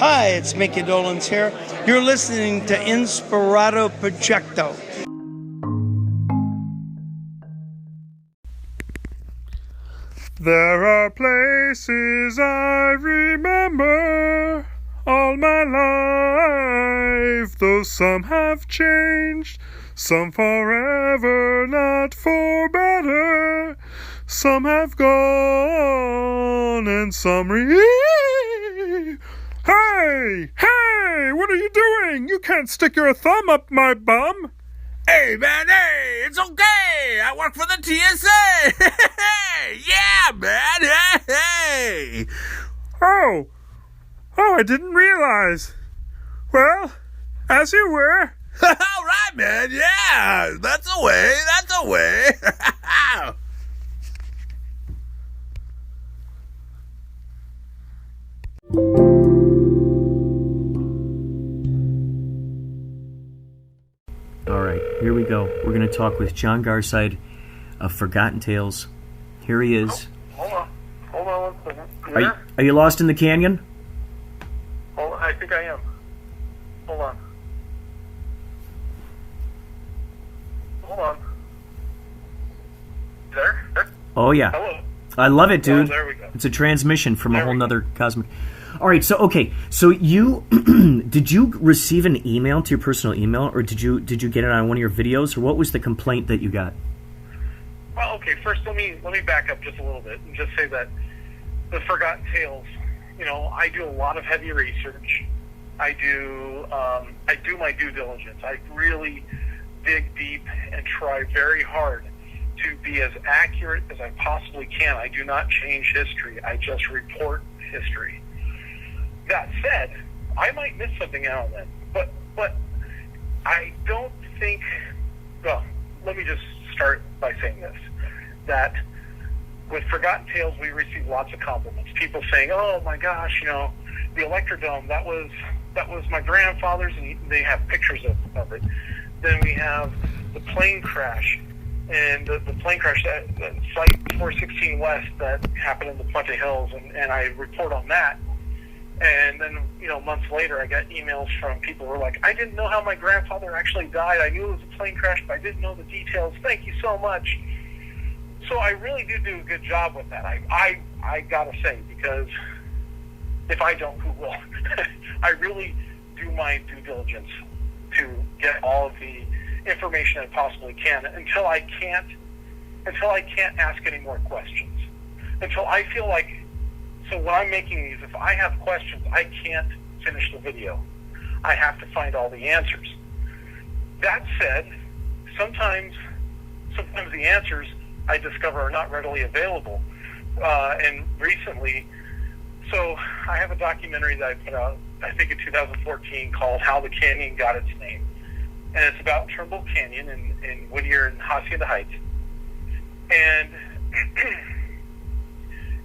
Hi, it's Mickey Dolenz here. You're listening to Inspirado Projecto. There are places I remember all my life, though some have changed, some forever, not for better. Some have gone and some Hey! Hey! What are you doing? You can't stick your thumb up my bum! Hey, man, hey! It's okay! I work for the TSA! Yeah, man! Hey! Oh, I didn't realize. Well, as you were. All right, man, yeah! That's a way! All right, here we go. We're going to talk with John Garside of Forgotten Tales. Here he is. Hold on 1 second. Are you lost in the canyon? I think I am. Hold on. There? Oh, yeah. Hello? I love it, dude. Oh, there we go. It's a transmission from a There whole we go. nother cosmic... All right, so you... did you receive an email to your personal email, or did you get it on one of your videos, or what was the complaint that you got? Well, okay, first let me back up just a little bit and just say that the Forgotten Tales, I do a lot of heavy research. I do my due diligence. I really dig deep and try very hard to be as accurate as I possibly can. I do not change history. I just report history. That said, I might miss something now and then, but I don't think. Well, let me just start by saying this: that with Forgotten Tales, we receive lots of compliments. People saying, "Oh my gosh, the Electrodome, that was my grandfather's," and they have pictures of it. Then we have the plane crash, and the plane crash, that Flight 416 West that happened in the Puente Hills, and I report on that. And then, months later, I got emails from people who were like, "I didn't know how my grandfather actually died. I knew it was a plane crash, but I didn't know the details. Thank you so much." So I really do a good job with that. I gotta say, because if I don't, who will? I really do my due diligence to get all of the information I possibly can until I can't ask any more questions. Until I feel like, so when I'm making these, if I have questions, I can't finish the video. I have to find all the answers. That said, sometimes the answers I discover are not readily available. And recently, so I have a documentary that I put out, I think in 2014, called How the Canyon Got Its Name. And it's about Turnbull Canyon in Whittier and Hacienda Heights. And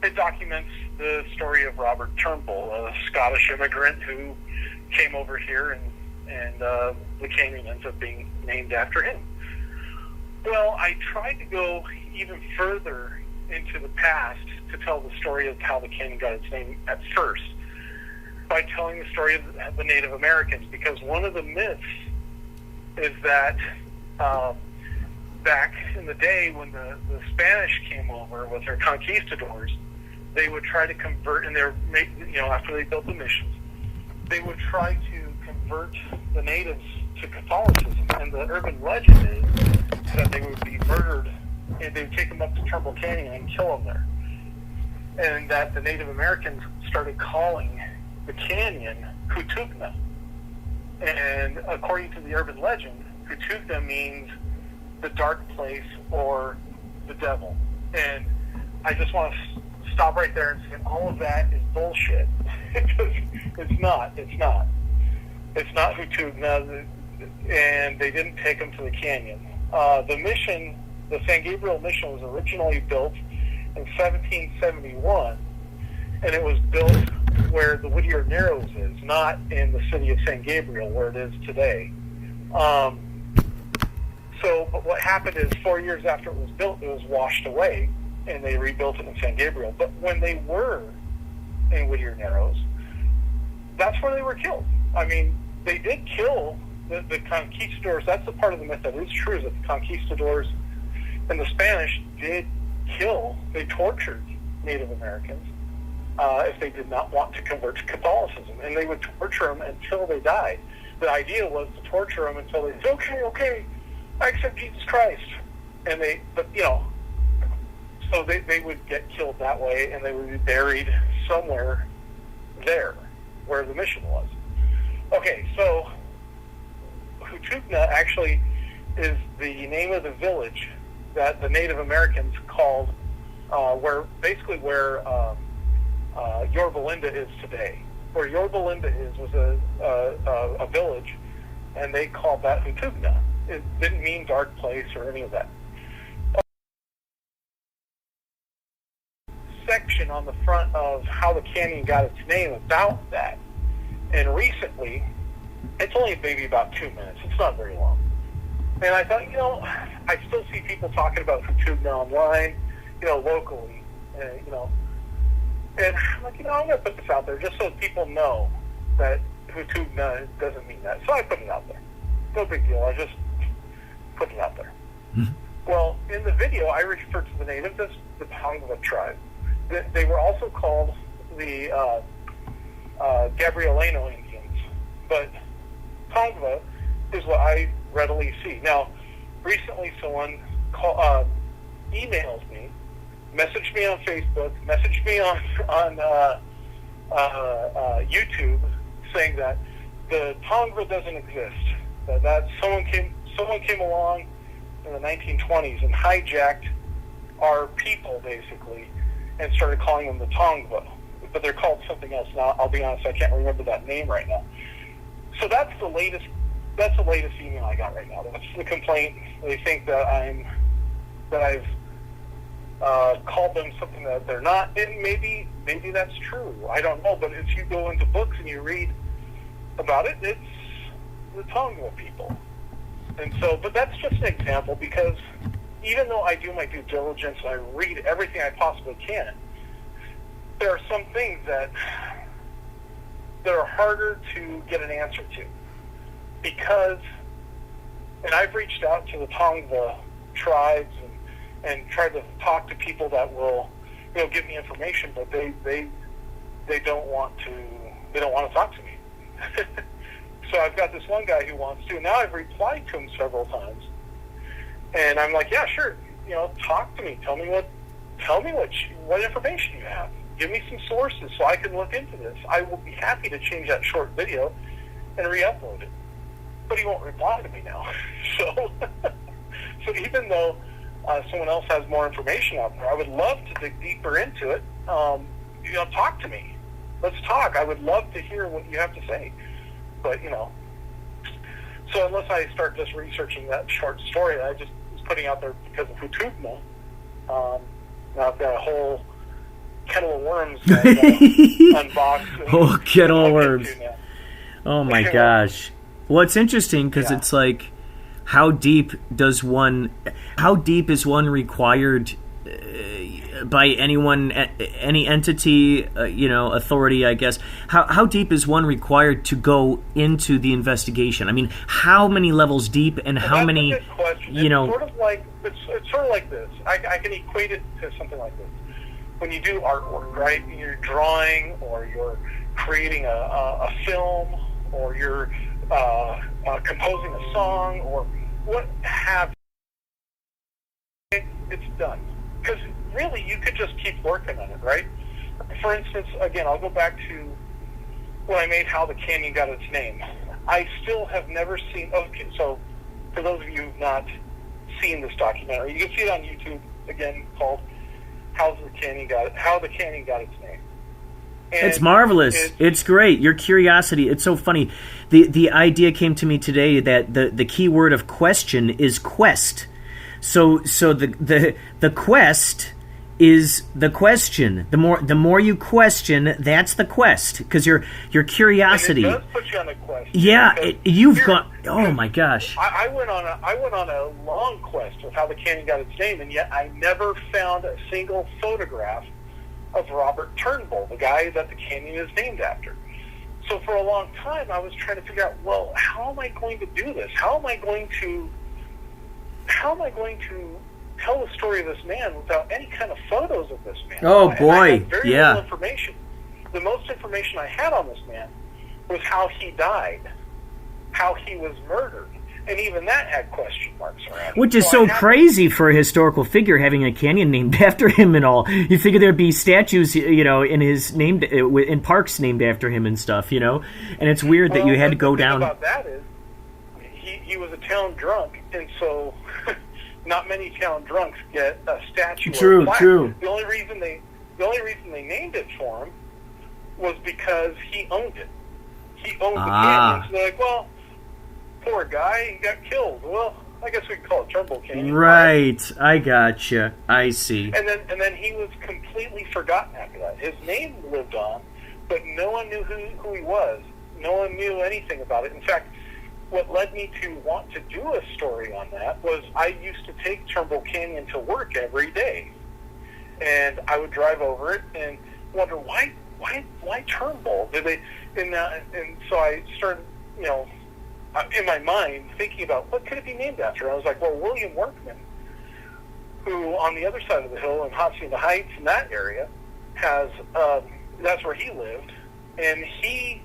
it documents the story of Robert Turnbull, a Scottish immigrant who came over here, and the canyon ends up being named after him. Well, I tried to go even further into the past to tell the story of how the canyon got its name at first, by telling the story of the Native Americans, because one of the myths is that back in the day when the Spanish came over with their conquistadors, they would try to convert, and after they built the missions, they would try to convert the natives to Catholicism. And the urban legend is that they would be murdered, and they would take them up to Turnbull Canyon and kill them there. And that the Native Americans started calling the canyon Kutugna. And according to the urban legend, Kutugna means the dark place or the devil. And I just want to stop right there and say all of that is bullshit. It's not. It's not Kutugna, and they didn't take them to the canyon. The mission, the San Gabriel mission, was originally built in 1771, and it was built where the Whittier Narrows is, not in the city of San Gabriel where it is today. But what happened is 4 years after it was built, it was washed away, and they rebuilt it in San Gabriel. But when they were in Whittier Narrows, that's where they were killed. I mean, they did kill the conquistadors. That's the part of the myth that is true, is that the conquistadors and the Spanish did kill, they tortured Native Americans if they did not want to convert to Catholicism. And they would torture them until they died. The idea was to torture them until they said, okay, I accept Jesus Christ. And so they would get killed that way, and they would be buried somewhere there where the mission was. Okay, so Hutubna actually is the name of the village that the Native Americans called where Yorba Linda is today. Where Yorba Linda was a village, and they called that Hutubna. It didn't mean dark place or any of that. Section on the front of how the canyon got its name about that, and recently, it's only maybe about 2 minutes. It's not very long. And I thought, I still see people talking about Hutubna online, locally, and I'm like, I'm going to put this out there just so people know that Hutubna doesn't mean that. So I put it out there. No big deal. I just put it out there. Well, in the video, I referred to the natives as the Tongva tribe. They were also called the Gabrielino Indians, but Tongva is what I readily see. Now, recently someone emails me, messaged me on Facebook, messaged me on YouTube, saying that the Tongva doesn't exist. That someone came along in the 1920s and hijacked our people, basically, and started calling them the Tongva. But they're called something else now. I'll be honest, I can't remember that name right now. So that's the latest email I got right now. That's the complaint. They think that I've called them something that they're not, and maybe that's true. I don't know. But if you go into books and you read about it, it's the Tongva people. And so, but that's just an example, because even though I do my due diligence and I read everything I possibly can, there are some things that are harder to get an answer to, because, and I've reached out to the Tongva tribes and tried to talk to people that will, give me information, but they don't want to talk to me. So I've got this one guy who wants to. Now I've replied to him several times, and I'm like, yeah, sure, talk to me. Tell me what information you have. Give me some sources so I can look into this. I will be happy to change that short video and re-upload it. But he won't reply to me now. So even though someone else has more information out there, I would love to dig deeper into it. Talk to me. Let's talk. I would love to hear what you have to say. But, so unless I start just researching that short story that I just was putting out there because of Hutubna, now I've got a whole kettle of worms that unboxed. Oh, kettle of worms. Oh, my gosh. Well, it's interesting because it's like, how deep is one required by anyone, any entity, authority, I guess? How deep is one required to go into the investigation? I mean, how many levels deep, and how many? That's a good question. It's sort of like this. I can equate it to something like this. When you do artwork, right? You're drawing, or you're creating a film, or you're composing a song, or what have you. It's done. Because really, you could just keep working on it, right? For instance, again, I'll go back to when I made How the Canyon Got Its Name. I still have never seen. Okay, so for those of you who've not seen this documentary, you can see it on YouTube. Again, called How the Canyon Got Its Name. And it's marvelous. It's great. Your curiosity. It's so funny. The idea came to me today that the key word of question is quest. So the quest is the question. The more you question, that's the quest, because your curiosity. And it does put you on a quest. Yeah, you've gone. Oh my gosh! I went on a long quest of how the canyon got its name, and yet I never found a single photograph of Robert Turnbull, the guy that the canyon is named after. So for a long time, I was trying to figure out, well, how am I going to do this? How am I going to tell the story of this man without any kind of photos of this man? Oh, boy, I had very yeah. little information. The most information I had on this man was how he died, how he was murdered, and even that had question marks around it. Which is so crazy for a historical figure having a canyon named after him and all. You figure there'd be statues, in his name, in parks named after him and stuff, And it's weird that you had to go down. The thing about that is, he was a town drunk, and so not many town drunks get a statue. True, or a plaque. true. The only reason they named it for him was because he owned it. He owned the canyon. So they're like, well, poor guy, he got killed. Well, I guess we could call it Turnbull Canyon. Right, I gotcha. I see. And then he was completely forgotten after that. His name lived on, but no one knew who he was. No one knew anything about it. In fact, what led me to want to do a story on that was I used to take Turnbull Canyon to work every day. And I would drive over it and wonder, why Turnbull? And so I started, in my mind, thinking about what could it be named after. I was like, well, William Workman, who on the other side of the hill in Hacienda Heights, in that area, that's where he lived, and he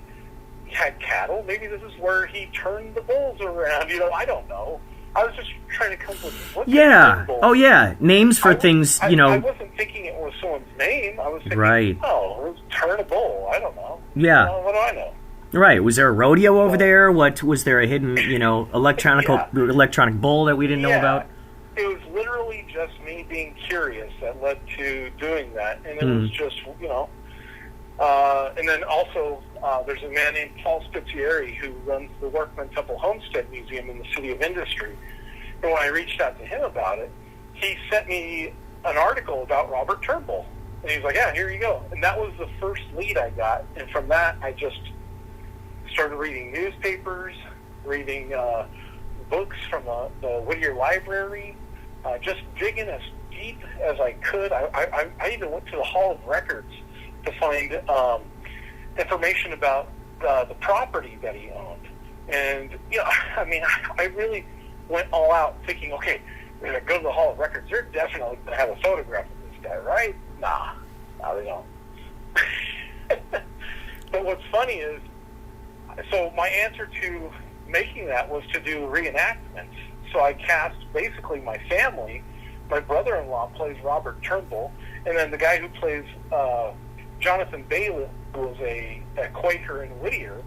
had cattle. Maybe this is where he turned the bulls around. I don't know. I was just trying to come up with what's Turnbull. Oh, yeah. Names for things, I wasn't thinking it was someone's name. I was thinking, right. It was turn a bull. I don't know. Yeah. What do I know? Right. Was there a rodeo over there? What was there a hidden, electronic bull that we didn't know about? It was literally just me being curious that led to doing that, and it was just, and then also there's a man named Paul Spitzieri who runs the Workman Temple Homestead Museum in the City of Industry, and when I reached out to him about it, he sent me an article about Robert Turnbull, and he was like, yeah, here you go, and that was the first lead I got, and from that I just started reading newspapers, reading books from the Whittier Library, just digging as deep as I could. I even went to the Hall of Records to find information about the property that he owned. And, I really went all out thinking, okay, we're going to go to the Hall of Records. They're definitely going to have a photograph of this guy, right? Nah, they don't. But what's funny is, so my answer to making that was to do reenactments. So I cast basically my family. My brother-in-law plays Robert Turnbull, and then the guy who plays Jonathan Bailey, who was a Quaker in Whittier,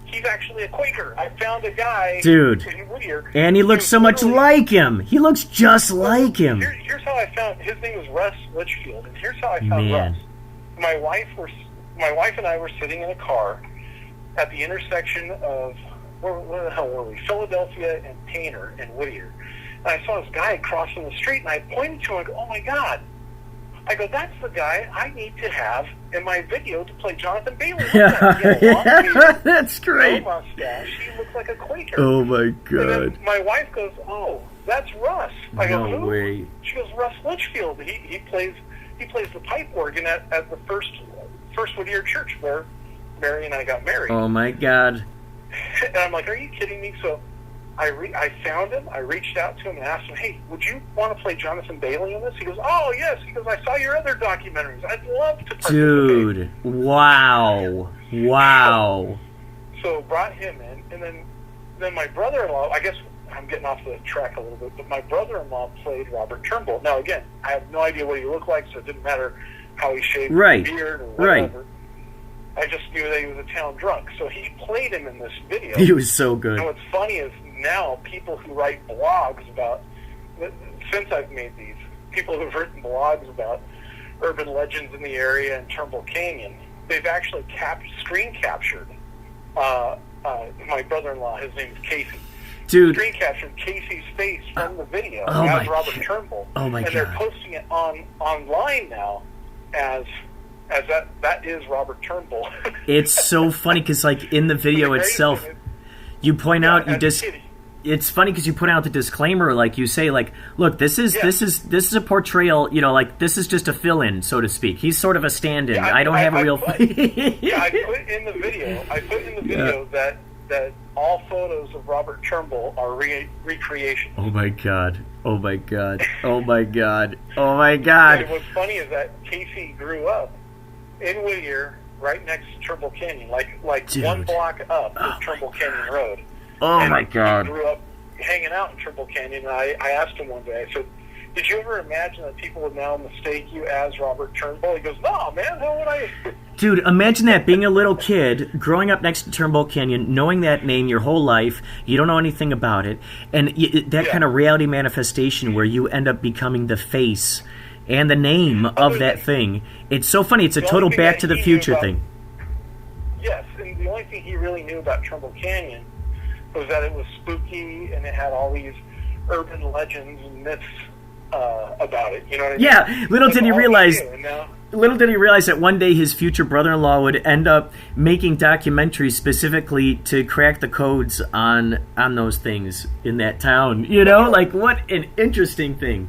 he's actually a Quaker. I found a guy in Whittier. And he looks so much like him. He looks just like him. Here's how I found, his name was Russ Litchfield, and here's how I found Russ. My wife and I were sitting in a car at the intersection of, where the hell were we? Philadelphia and Painter and Whittier. And I saw this guy crossing the street, and I pointed to him and go, oh my God. I go, that's the guy I need to have in my video to play Jonathan Bailey. That's great. No mustache. He looks like a Quaker. Oh my God. And then my wife goes, oh, that's Russ. I go, no who? Way. She goes, Russ Litchfield. He plays the pipe organ at the first Whittier church where Mary and I got married. Oh my God. And I'm like, are you kidding me? So I found him. I reached out to him and asked him, hey, would you want to play Jonathan Bailey in this? He goes, oh, yes. He goes, I saw your other documentaries. I'd love to participate. Dude, wow. So brought him in, and then my brother-in-law, I guess I'm getting off the track a little bit, but my brother-in-law played Robert Turnbull. Now, again, I have no idea what he looked like, so it didn't matter how he shaved his beard or whatever. Right. I just knew that he was a town drunk. So he played him in this video. He was so good. And what's funny is now people who write blogs about, since I've made these, people who've written blogs about urban legends in the area and Turnbull Canyon, they've actually screen captured my brother-in-law. His name is Casey. Dude. Screen captured Casey's face from the video as Robert Turnbull. Oh my God. And they're posting it online now as that is Robert Turnbull. It's so funny because, like, in the video itself, you point out it's funny because you put out the disclaimer, like you say, like, look, this is a portrayal, you know, like this is just a fill-in, so to speak. He's sort of a stand-in. Yeah, I don't have a real. I put in the video that all photos of Robert Turnbull are recreations. Oh my god! Oh my god! Oh my god! Oh my god! And what's funny is that Casey grew up in Whittier, right next to Turnbull Canyon, like Dude. 1 block up of Turnbull Canyon Road. Oh and my god! He grew up hanging out in Turnbull Canyon, and I asked him one day, I said, did you ever imagine that people would now mistake you as Robert Turnbull? He goes, no, man, how would I? Dude, imagine that, being a little kid, growing up next to Turnbull Canyon, knowing that name your whole life, you don't know anything about it, and that kind of reality manifestation where you end up becoming the face and the name of that thing. It's so funny. It's a total Back to the Future thing. Yes, and the only thing he really knew about Turnbull Canyon was that it was spooky and it had all these urban legends and myths about it. You know what I mean? Yeah, little did he realize that one day his future brother-in-law would end up making documentaries specifically to crack the codes on those things in that town. You know, like, what an interesting thing.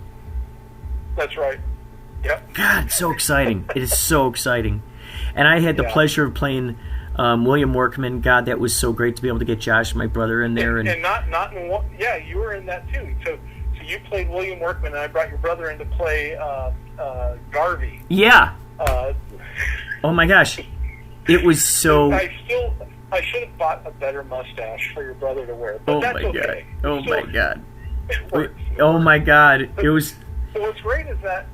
That's right. Yep. God, so exciting. It is so exciting. And I had the pleasure of playing William Workman. God, that was so great to be able to get Josh, my brother, in there. And not in one, yeah, you were in that too. So you played William Workman, and I brought your brother in to play Garvey. Yeah. Oh my gosh, it was so. I should have bought a better mustache for your brother to wear, but that's okay. Oh my god. It works. Oh my god. It was. So what's great is that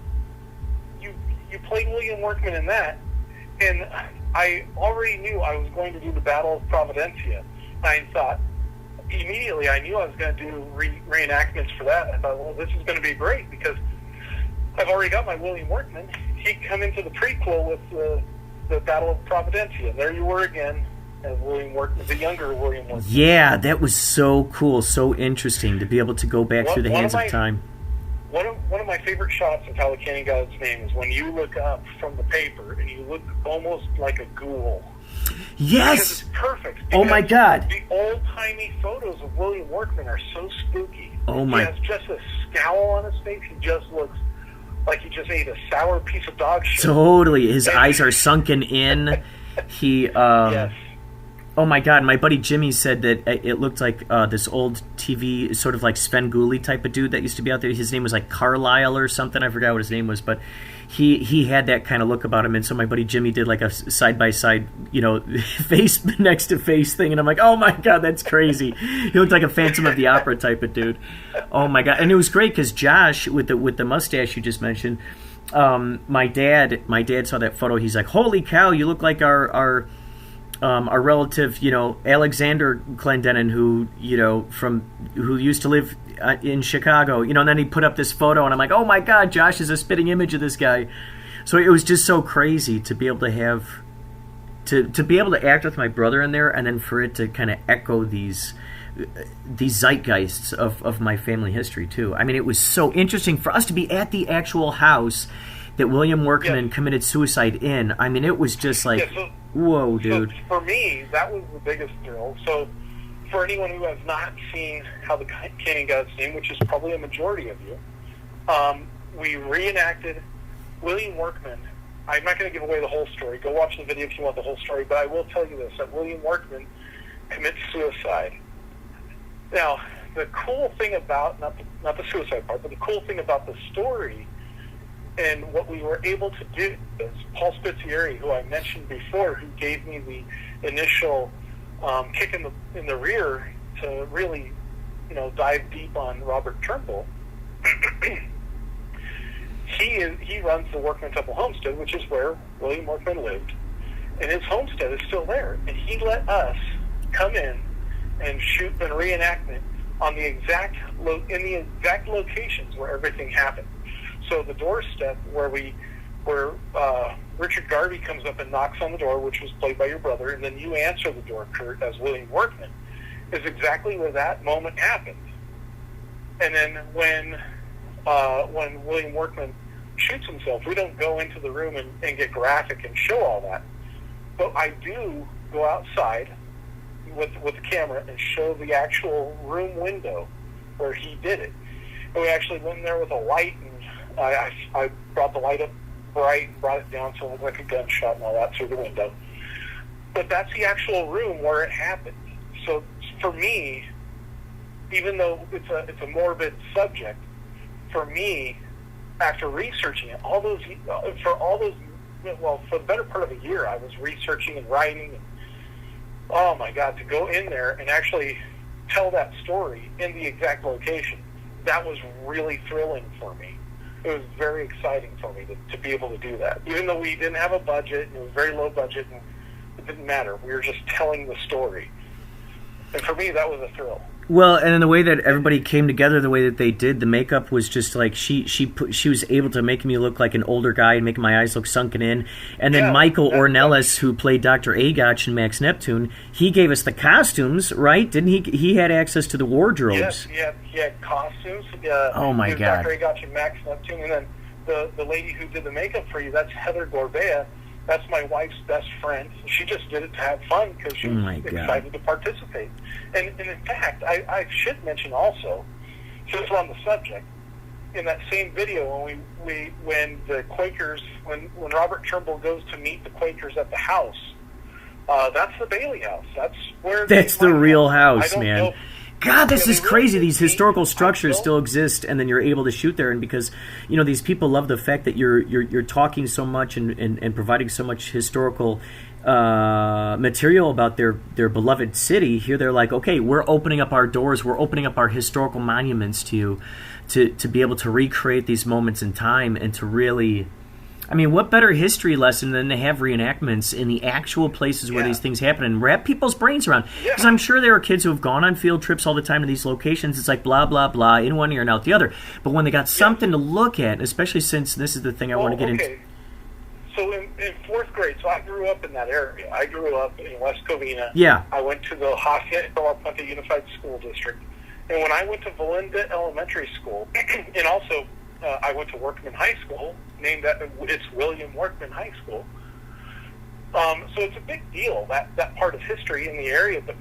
you played William Workman in that, and I already knew I was going to do the Battle of Providencia. I thought immediately I knew I was going to do reenactments for that. I thought, well, this is going to be great because I've already got my William Workman. He'd come into the prequel with the Battle of Providencia. There you were again as William Workman, the younger William Workman. Yeah, that was so cool, so interesting to be able to go back through the hands of time. One of my favorite shots of How the Canyon Got Its Name is when you look up from the paper and you look almost like a ghoul. Yes! Because it's perfect. Oh my god. The old-timey photos of William Workman are so spooky. Oh my. He has just a scowl on his face. He just looks like he just ate a sour piece of dog shit. Totally. His eyes are sunken in. He, yes. Oh my god, my buddy Jimmy said that it looked like this old TV, sort of like Svengoolie type of dude that used to be out there. His name was like Carlisle or something. I forgot what his name was, but he had that kind of look about him. And so my buddy Jimmy did like a side-by-side, you know, face next to face thing. And I'm like, oh my god, that's crazy. He looked like a Phantom of the Opera type of dude. Oh my god. And it was great because Josh, with the mustache you just mentioned, my dad saw that photo. He's like, holy cow, you look like our relative, you know, Alexander Clendenin, who used to live in Chicago, you know, and then he put up this photo, and I'm like, oh my god, Josh is a spitting image of this guy. So it was just so crazy to be able to have, to be able to act with my brother in there, and then for it to kind of echo these zeitgeists of my family history too. I mean, it was so interesting for us to be at the actual house that William Workman committed suicide in. I mean, it was just like, whoa, dude. So for me, that was the biggest thrill. So for anyone who has not seen How the Canyon Got Its Name, which is probably a majority of you, we reenacted William Workman. I'm not going to give away the whole story. Go watch the video if you want the whole story, but I will tell you this, that William Workman commits suicide. Now, the cool thing about, not the suicide part, but the cool thing about the story and what we were able to do is Paul Spitzieri, who I mentioned before, who gave me the initial kick in the rear to really, you know, dive deep on Robert Turnbull. He runs the Workman Temple Homestead, which is where William Workman lived, and his homestead is still there. And he let us come in and shoot a reenactment on in the exact locations where everything happened. So the doorstep where Richard Garvey comes up and knocks on the door, which was played by your brother, and then you answer the door, Kurt, as William Workman, is exactly where that moment happened. And then when William Workman shoots himself, we don't go into the room and get graphic and show all that. But I do go outside with the camera and show the actual room window where he did it. And we actually went in there with a light, and I brought the light up bright and brought it down so it looked like a gunshot and all that through the window. But that's the actual room where it happened. So for me, even though it's a morbid subject, for me, after researching it, for the better part of a year, I was researching and writing. And, oh my God, to go in there and actually tell that story in the exact location, that was really thrilling for me. It was very exciting for me to be able to do that. Even though we didn't have a budget, it was very low budget, and it didn't matter. We were just telling the story. And for me, that was a thrill. Well, and in the way that everybody came together, the way that they did, the makeup was just like she was able to make me look like an older guy and make my eyes look sunken in. And then Michael Ornelas, who played Dr. Agotch in Max Neptune, he gave us the costumes, right? Didn't he? He had access to the wardrobes. Yes, he had costumes. Oh my God! Dr. Agotch in Max Neptune, and then the lady who did the makeup for you, that's Heather Gorbea. That's my wife's best friend. She just did it to have fun because she was excited to participate. And in fact, I should mention also, since we're on the subject, in that same video when the Quakers, when Robert Trimble goes to meet the Quakers at the house, that's the Bailey house. That's where that's the real house, man. God, this is crazy. These historical structures still exist, and then you're able to shoot there. And because, these people love the fact that you're talking so much and providing so much historical material about their beloved city. Here they're like, okay, we're opening up our doors. We're opening up our historical monuments to be able to recreate these moments in time and to really... I mean, what better history lesson than to have reenactments in the actual places where these things happen and wrap people's brains around? Because I'm sure there are kids who have gone on field trips all the time to these locations. It's like blah, blah, blah, in one ear and out the other. But when they got something to look at, especially since this is the thing I want to get into. So in fourth grade, so I grew up in that area. I grew up in West Covina. Yeah. I went to the Hacienda Puente Unified School District. And when I went to Valinda Elementary School, and also I went to Workman High School, it's William Workman High School. So it's a big deal, that part of history in the area, but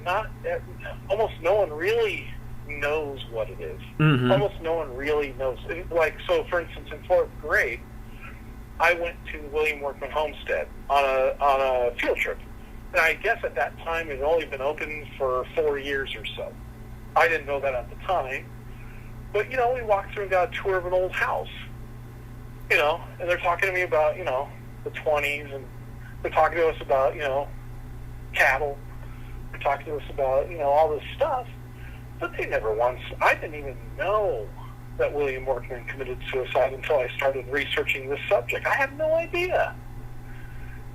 almost no one really knows what it is. Mm-hmm. Almost no one really knows. So for instance, in fourth grade, I went to William Workman Homestead on a field trip. And I guess at that time it had only been open for 4 years or so. I didn't know that at the time. But, we walked through and got a tour of an old house. And they're talking to me about, the 20s, and they're talking to us about, cattle. They're talking to us about, all this stuff. But they never once, I didn't even know that William Workman committed suicide until I started researching this subject. I had no idea.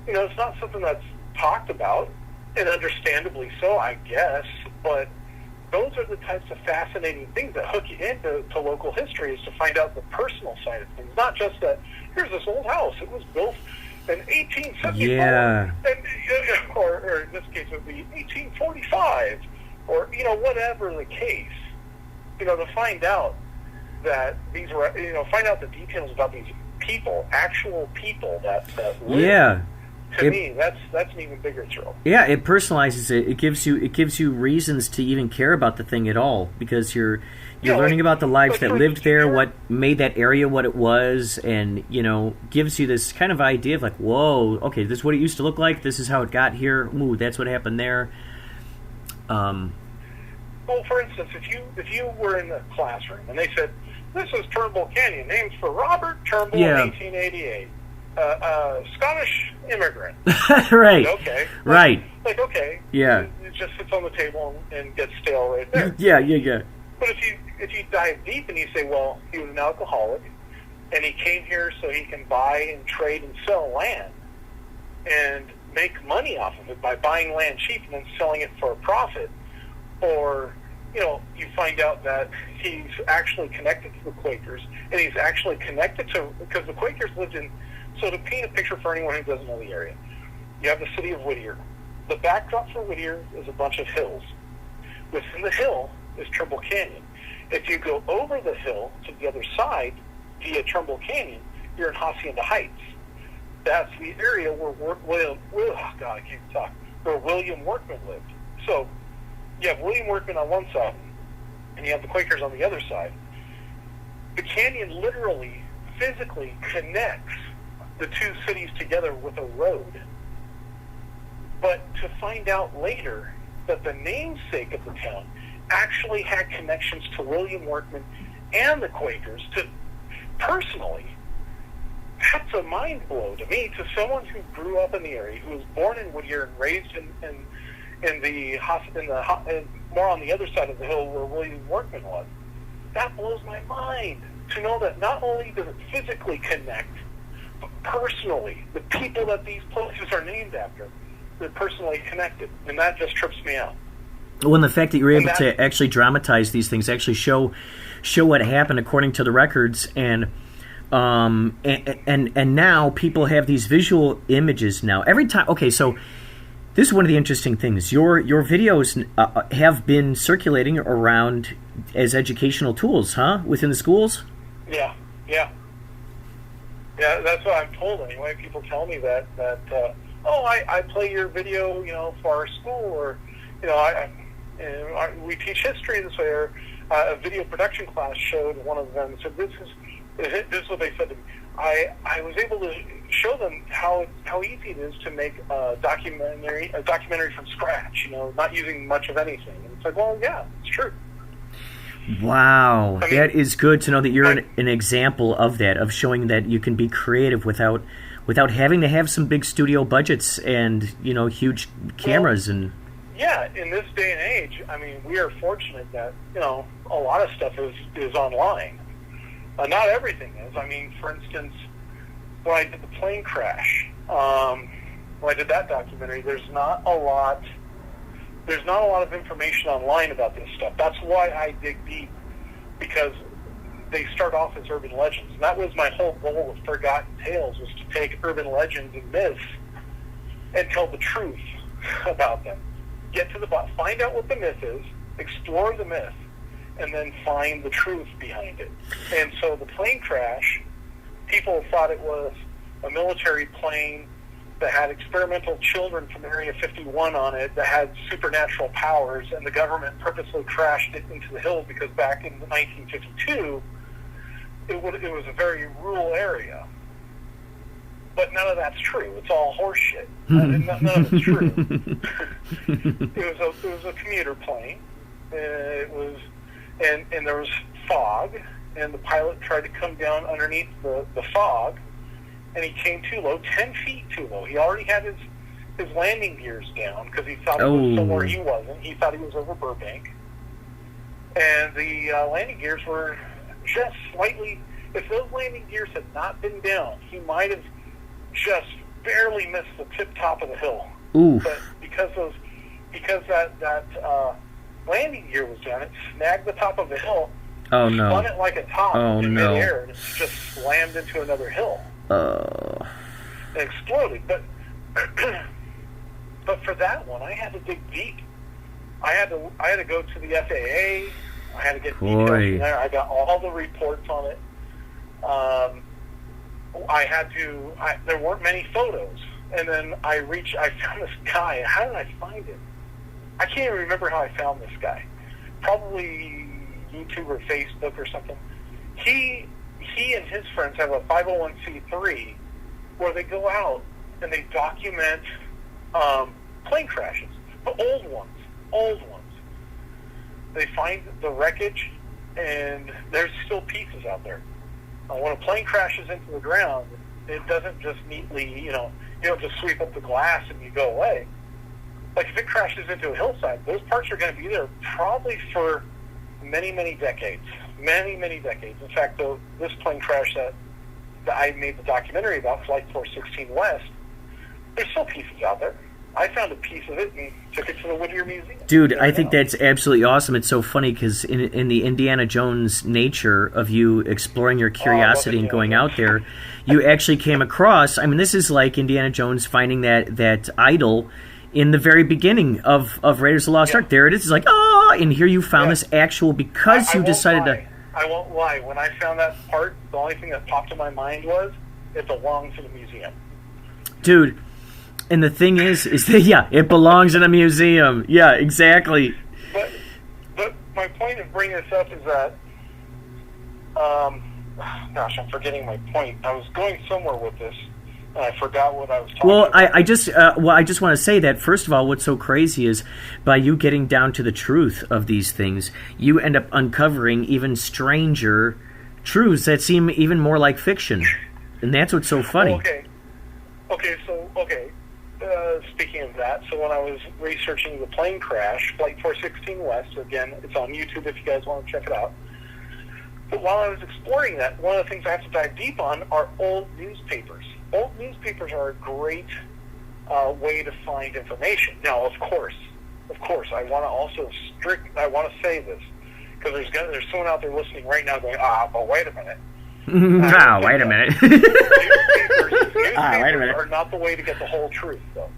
It's not something that's talked about, and understandably so, I guess, but those are the types of fascinating things that hook you into local history, is to find out the personal side of things. Not just that, here's this old house, it was built in 1874, or in this case it would be 1845, or, whatever the case. To find out that these were, find out the details about these people, actual people that lived. To me, that's an even bigger thrill. Yeah, it personalizes it. It gives you reasons to even care about the thing at all, because you're learning about the lives that lived there, what made that area what it was, and gives you this kind of idea of like, whoa, okay, this is what it used to look like. This is how it got here. Ooh, that's what happened there. Well, for instance, if you were in the classroom and they said, "This is Turnbull Canyon, named for Robert Turnbull in 1888." Scottish immigrant. Right. Okay. Right. Okay. Yeah. It just sits on the table and gets stale right there. Yeah. But if you dive deep and you say, well, he was an alcoholic, and he came here so he can buy and trade and sell land and make money off of it by buying land cheap and then selling it for a profit, or you find out that he's actually connected to the Quakers, and he's actually connected to, because the Quakers lived in. So to paint a picture for anyone who doesn't know the area, you have the city of Whittier. The backdrop for Whittier is a bunch of hills. Within the hill is Trimble Canyon. If you go over the hill to the other side via Trimble Canyon, you're in Hacienda Heights. That's the area where William Workman lived. So you have William Workman on one side, and you have the Quakers on the other side. The canyon literally, physically connects the two cities together with a road. But to find out later that the namesake of the town actually had connections to William Workman and the Quakers, personally, that's a mind blow to me, to someone who grew up in the area, who was born in Whittier and raised more on the other side of the hill where William Workman was. That blows my mind to know that not only does it physically connect, but personally, the people that these places are named after, they're personally connected, and that just trips me out. Well, and the fact that you're able to actually dramatize these things, actually show what happened according to the records, and now people have these visual images now. Every time, okay, so this is one of the interesting things. Your videos have been circulating around as educational tools, huh? Within the schools? Yeah. That's what I'm told anyway. People tell me that I play your video, for our school, or, we teach history this way, or a video production class showed one of them. So this is what they said to me. I was able to show them how easy it is to make a documentary from scratch, not using much of anything. And it's like, well, yeah, it's true. Wow, that is good to know that you're an example of that, of showing that you can be creative without having to have some big studio budgets and huge cameras. And yeah, in this day and age, we are fortunate that a lot of stuff is online. Not everything is. For instance, when I did the plane crash, when I did that documentary, there's not a lot of information online about this stuff. That's why I dig deep, because they start off as urban legends. And that was my whole goal with Forgotten Tales, was to take urban legends and myths and tell the truth about them. Get to the bottom, find out what the myth is, explore the myth, and then find the truth behind it. And so the plane crash, people thought it was a military plane that had experimental children from Area 51 on it that had supernatural powers, and the government purposely crashed it into the hills because back in 1952, it was a very rural area. But none of that's true. It's all horseshit. None of it's true. It was a commuter plane. It was, and there was fog, and the pilot tried to come down underneath the fog, and he came too low, 10 feet too low. He already had his landing gears down because he thought he was somewhere he wasn't. He thought he was over Burbank. And the landing gears were just slightly, if those landing gears had not been down, he might have just barely missed the tip top of the hill. Oof. But because that landing gear was down, it snagged the top of the hill, spun it like a top in midair, and it just slammed into another hill. And exploded. But for that one, I had to dig deep. I had to go to the FAA. I had to get details from there. I got all the reports on it. There weren't many photos. And then I found this guy. How did I find him? I can't even remember how I found this guy. Probably YouTube or Facebook or something. He and his friends have a 501c3 where they go out and they document plane crashes, but old ones. They find the wreckage, and there's still pieces out there. When a plane crashes into the ground, it doesn't just neatly, you don't just sweep up the glass and you go away. Like if it crashes into a hillside, those parts are going to be there probably for many, many decades. Many, many decades. In fact, this plane crash that I made the documentary about, Flight 416 West, there's still pieces out there. I found a piece of it and took it to the Whittier Museum. Dude, I think that's absolutely awesome. It's so funny because in the Indiana Jones nature of you exploring your curiosity and going out there, you actually came across, this is like Indiana Jones finding that idol in the very beginning of Raiders of the Lost Ark. There it is. It's like, and here you found this actual, because you decided to... I won't lie. When I found that part, the only thing that popped in my mind was, it belongs in a museum. Dude, and the thing is that, it belongs in a museum. Yeah, exactly. But my point of bringing this up is that, gosh, I'm forgetting my point. I was going somewhere with this, and I forgot what I was talking Well, about. I just want to say that, first of all, what's so crazy is by you getting down to the truth of these things, you end up uncovering even stranger truths that seem even more like fiction. And that's what's so funny. Okay. Speaking of that, so when I was researching the plane crash, Flight 416 West, again, it's on YouTube if you guys want to check it out. But while I was exploring that, one of the things I have to dive deep on are old newspapers. Old newspapers are a great way to find information. Now, of course, I want to say this, because there's someone out there listening right now going, but wait a minute. Wait a minute. Newspapers wait a minute. are not the way to get the whole truth, though,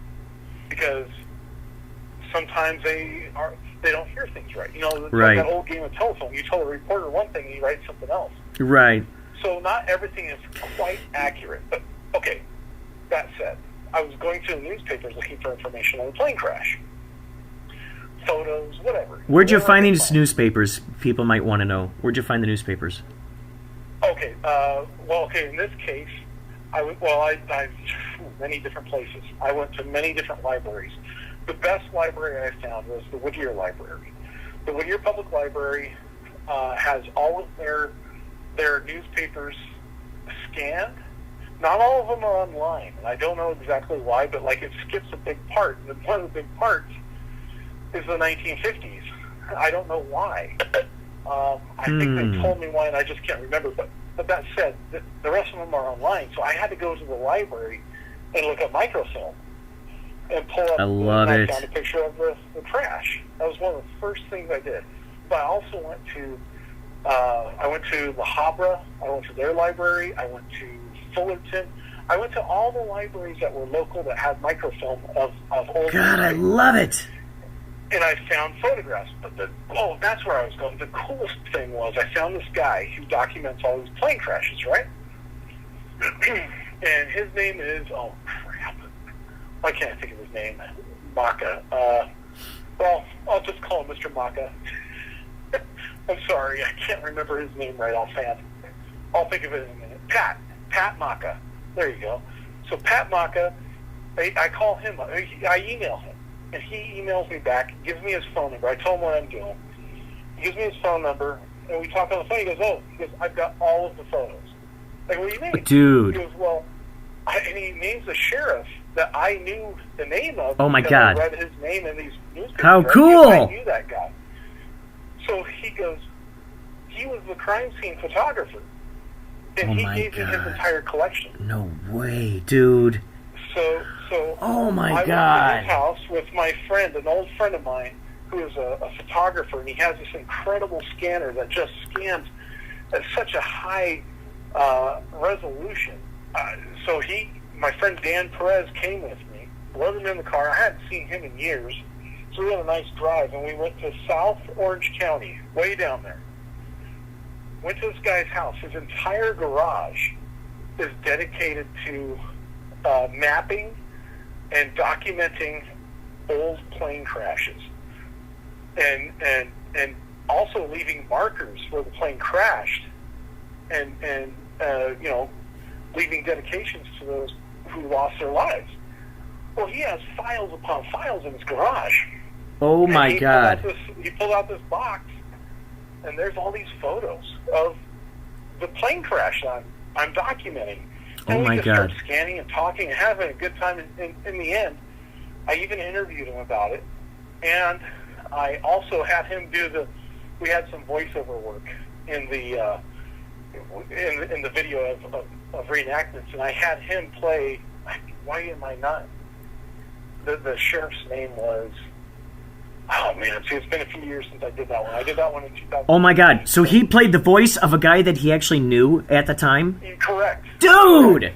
because sometimes they don't hear things right. You know, it's right. like that old game of telephone. You tell a reporter one thing and he writes something else. Right. So not everything is quite accurate. But okay, that said, I was going through the newspapers looking for information on the plane crash, photos, whatever. Where'd you find these newspapers? People might want to know. Where'd you find the newspapers? Okay. In this case, I many different places. I went to many different libraries. The best library I found was the Whittier Library. The Whittier Public Library has all of their newspapers scanned. Not all of them are online, and I don't know exactly why, but like it skips a big part. And one of the big parts is the 1950s. I don't know why. I think they told me why, and I just can't remember. But that said, the rest of them are online, so I had to go to the library and look at microfilm and pull up. I found a picture of the crash. That was one of the first things I did. But I also went to La Habra. I went to their library. I went to Fullerton. I went to all the libraries that were local that had microfilm of old. God, I love it. And I found photographs. But that's where I was going. The coolest thing was I found this guy who documents all these plane crashes, right? And his name is, oh crap, why can't I think of his name? Maka. Well, I'll just call him Mr. Maka. I'm sorry, I can't remember his name right offhand. I'll think of it in a minute. Pat Maka. There you go. So Pat Maka, I call him, I email him, and he emails me back, gives me his phone number. I tell him what I'm doing. He gives me his phone number, and we talk on the phone. He goes, I've got all of the photos. Like, what do you mean? Dude. He goes, well, and he names a sheriff that I knew the name of. Oh, my God. I read his name in these newspapers. How right? cool. I knew that guy. So he goes, he was the crime scene photographer. And he gave me his entire collection. No way, dude. So oh my I God. went to his house with my friend, an old friend of mine, who is a photographer, and he has this incredible scanner that just scans at such a high resolution. So my friend Dan Perez came with me, loaded him in the car. I hadn't seen him in years. So we had a nice drive, and we went to South Orange County, way down there. Went to this guy's house. His entire garage is dedicated to mapping and documenting old plane crashes, and also leaving markers where the plane crashed, and leaving dedications to those who lost their lives. Well, he has files upon files in his garage. Oh my God! He pulled out this box, and there's all these photos of the plane crash that I'm documenting. And oh my we just God! started scanning and talking and having a good time. In the end, I even interviewed him about it, and I also had him do we had some voiceover work in the in the video of reenactments, and I had him play. Why am I not? The sheriff's name was. Oh man, see, it's been a few years since I did that one. I did that one in 2000. Oh my God! So he played the voice of a guy that he actually knew at the time? Correct. Dude!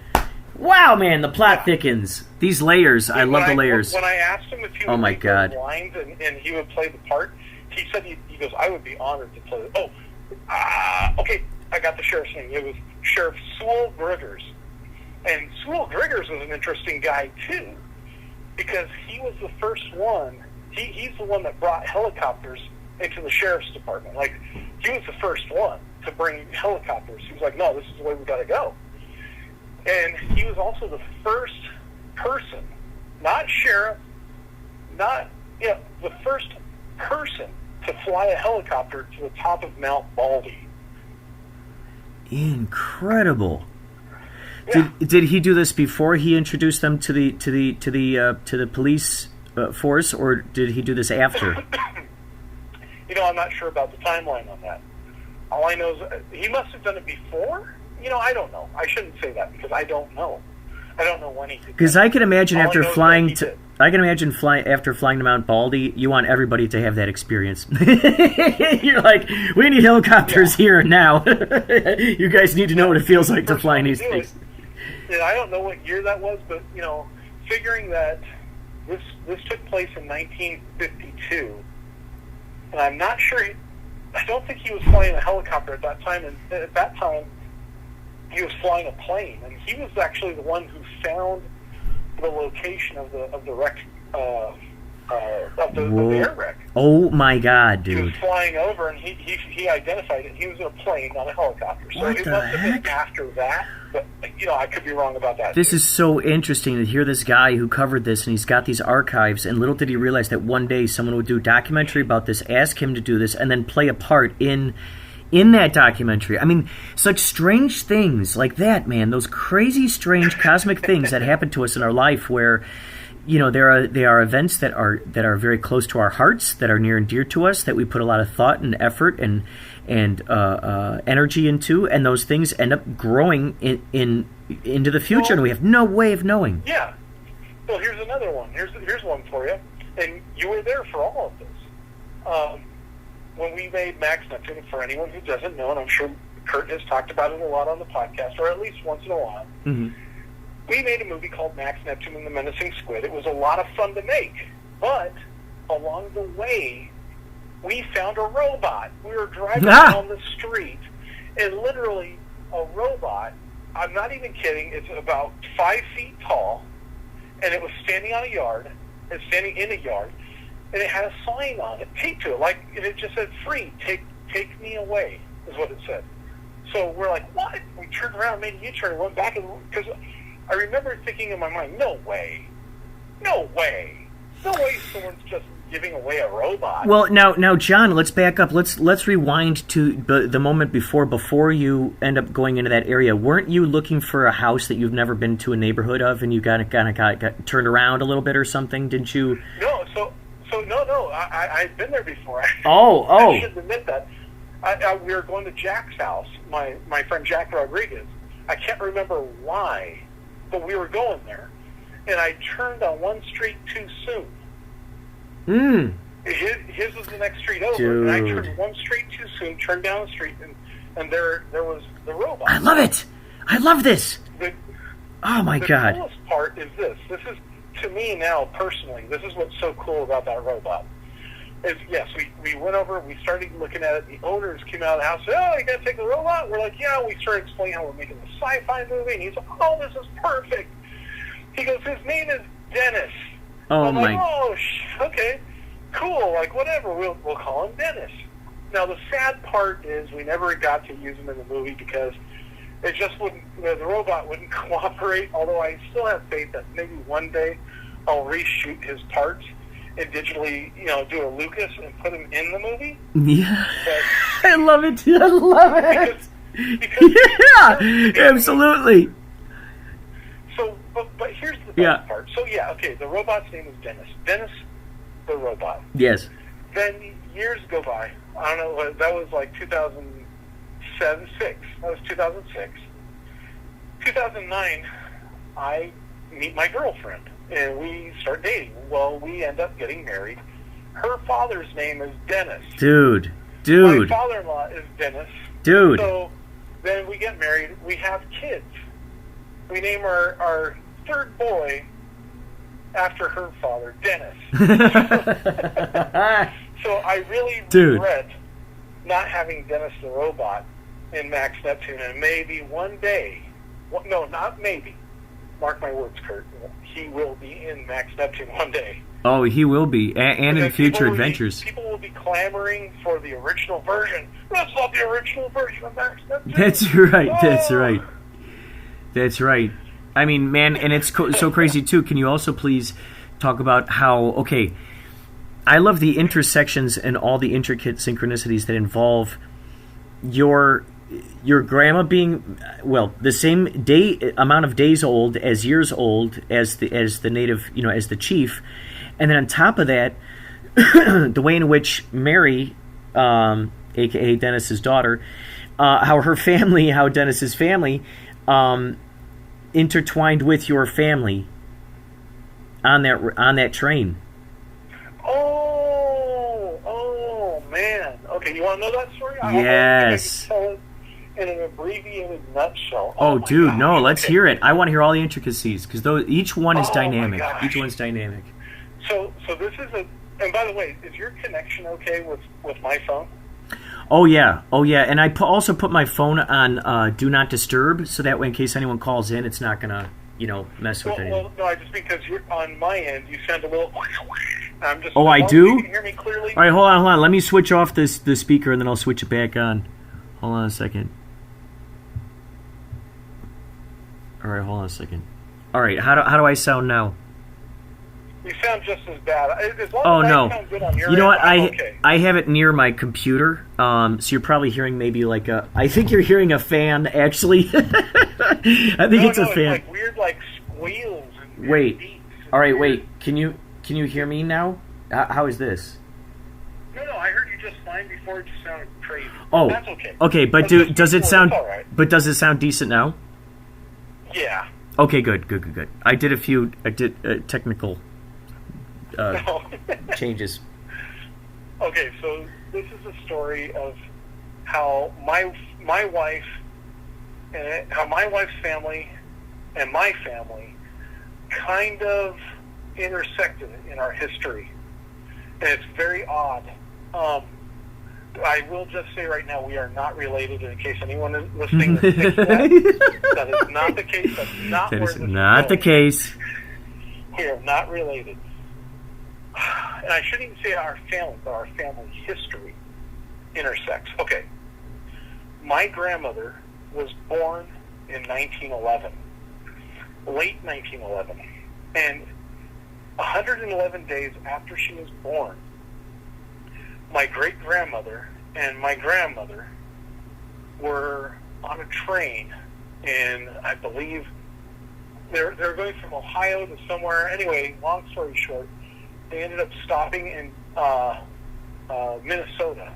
Wow, man, the plot thickens. These layers, I love the layers. When I asked him if he would my make God. those lines and he would play the part, he said he goes, I would be honored to play it. Okay, I got the sheriff's name. It was Sheriff Sewell Griggers. And Sewell Griggers was an interesting guy, too, because he was the first one. He's the one that brought helicopters into the sheriff's department. Like, he was the first one to bring helicopters. He was like, no, this is the way we got to go. And he was also the first person, not sheriff, the first person to fly a helicopter to the top of Mount Baldy. Incredible. Yeah. Did he do this before he introduced them to the police force, or did he do this after? I'm not sure about the timeline on that. All I know is he must have done it before. I don't know. I shouldn't say that because I don't know. I don't know when he did. Because I can imagine after flying to Mount Baldy, you want everybody to have that experience. You're like, we need helicopters here and now. You guys need to know what it feels like to fly in these things. Yeah, I don't know what year that was, but figuring that this took place in 1952, and I'm not sure. I don't think he was flying a helicopter at that time. And at that time, he was flying a plane, and he was actually the one who found the location of the wreck, of the air wreck. Oh my God, dude! He was flying over, and he identified it. He was in a plane, not a helicopter. So What it the must have heck? been after that. But I could be wrong about that. This is so interesting to hear this guy who covered this, and he's got these archives, and little did he realize that one day someone would do a documentary about this, ask him to do this, and then play a part in that documentary. I mean, such strange things like that, man. Those crazy, strange, cosmic things that happen to us in our life where, they are events that are very close to our hearts, that are near and dear to us, that we put a lot of thought and effort and energy into, and those things end up growing into the future, and we have no way of knowing. Yeah. Well, here's another one. Here's one for you, and you were there for all of this. When we made Max Neptune, for anyone who doesn't know, and I'm sure Kurt has talked about it a lot on the podcast, or at least once in a while, we made a movie called Max Neptune and the Menacing Squid. It was a lot of fun to make, but along the way, we found a robot. We were driving down the street, and literally a robot, I'm not even kidding, it's about 5 feet tall, and it was standing in a yard, and it had a sign on it, taped to it, and it just said, "Free, take me away," is what it said. So we're like, what? We turned around, made a U-turn, and went back, because I remember thinking in my mind, no way someone's just giving away a robot. Well, now, John, let's back up. Let's rewind to the moment before you end up going into that area. Weren't you looking for a house that you've never been to a neighborhood of, and you got turned around a little bit or something? Didn't you? No. So no. I've been there before. Oh. I should admit that. We were going to Jack's house, my friend Jack Rodriguez. I can't remember why, but we were going there, and I turned on one street too soon. His was the next street over, Dude. and I turned one street too soon, turned down the street, and there was the robot. I love it. I love this. Oh my God. The coolest part is this. This is, to me now, personally, this is what's so cool about that robot. Is, yes, we went over, we started looking at it, the owners came out of the house, said, "Oh, you gotta take the robot?" We're like, "Yeah." We started explaining how we're making a sci-fi movie, and he's like, "Oh, this is perfect." He goes, "His name is Dennis." Oh I'm my. like, "Oh, okay, cool, whatever, we'll call him Dennis." Now, the sad part is we never got to use him in the movie because it just wouldn't, the robot wouldn't cooperate, although I still have faith that maybe one day I'll reshoot his parts and digitally, do a Lucas and put him in the movie. Yeah. But I love it. I love it. because Yeah, absolutely. So, but here's the best part. So, okay, the robot's name is Dennis. Dennis, the robot. Yes. Then years go by. I don't know, that was like 2006. That was 2006. 2009, I meet my girlfriend, and we start dating. Well, we end up getting married. Her father's name is Dennis. Dude. My father-in-law is Dennis. Dude. So then we get married. We have kids. We name our third boy after her father, Dennis. So I really regret not having Dennis the robot in Max Neptune, and maybe one day, no, not maybe, mark my words, Kurt, he will be in Max Neptune one day. Oh, he will be, and in future adventures. People will be clamoring for the original version. That's not the original version of Max Neptune. That's right. That's Oh! right. That's right. I mean, man, and it's so crazy too. Can you also please talk about how? Okay, I love the intersections and all the intricate synchronicities that involve your grandma being, well, the same amount of days old as years old as the native, as the chief, and then on top of that, the way in which Mary, aka Dennis's daughter, how Dennis's family intertwined with your family on that train. Oh man. Okay, you want to know that story? Yes. I tell it in an abbreviated nutshell. Oh, dude, God. no, let's hear it. I want to hear all the intricacies because each one is Oh, dynamic. my gosh. Each one's dynamic. So this is and by the way, is your connection okay with my phone? Oh yeah, and I also put my phone on Do Not Disturb, so that way, in case anyone calls in, it's not gonna, mess with anything. Well, no, I just because you're on my end, you sound a little. I'm just. Oh, I as do? long as You can hear me clearly. All right, hold on. Let me switch off the speaker, and then I'll switch it back on. Hold on a second. All right, hold on a second. All right, how do I sound now? You sound just as bad. As long Oh as no! I sound good on your You know end, what? I'm okay. I have it near my computer, so you're probably hearing maybe like a. I think you're hearing a fan. Actually, I think it's a fan. It's like weird, like squeals. And Wait. beats and All right, weird- wait. Can you hear me now? How is this? No, I heard you just fine before. It just sounded crazy. Oh, That's okay. okay. But That's just does it before, sound? it's all right. But does it sound decent now? Yeah. Okay, good. I did technical No. changes. Okay, so this is a story of how my wife and how my wife's family and my family kind of intersected in our history, and it's very odd. I will just say right now, we are not related. In case anyone is listening that thinks that is not the case. That's not That where is this not the going. case. We are not related. And I shouldn't even say our family, but our family history intersects. Okay. My grandmother was born in 1911, late 1911. And 111 days after she was born, my great-grandmother and my grandmother were on a train in, I believe, they're going from Ohio to somewhere. Anyway, long story short, they ended up stopping in Minnesota.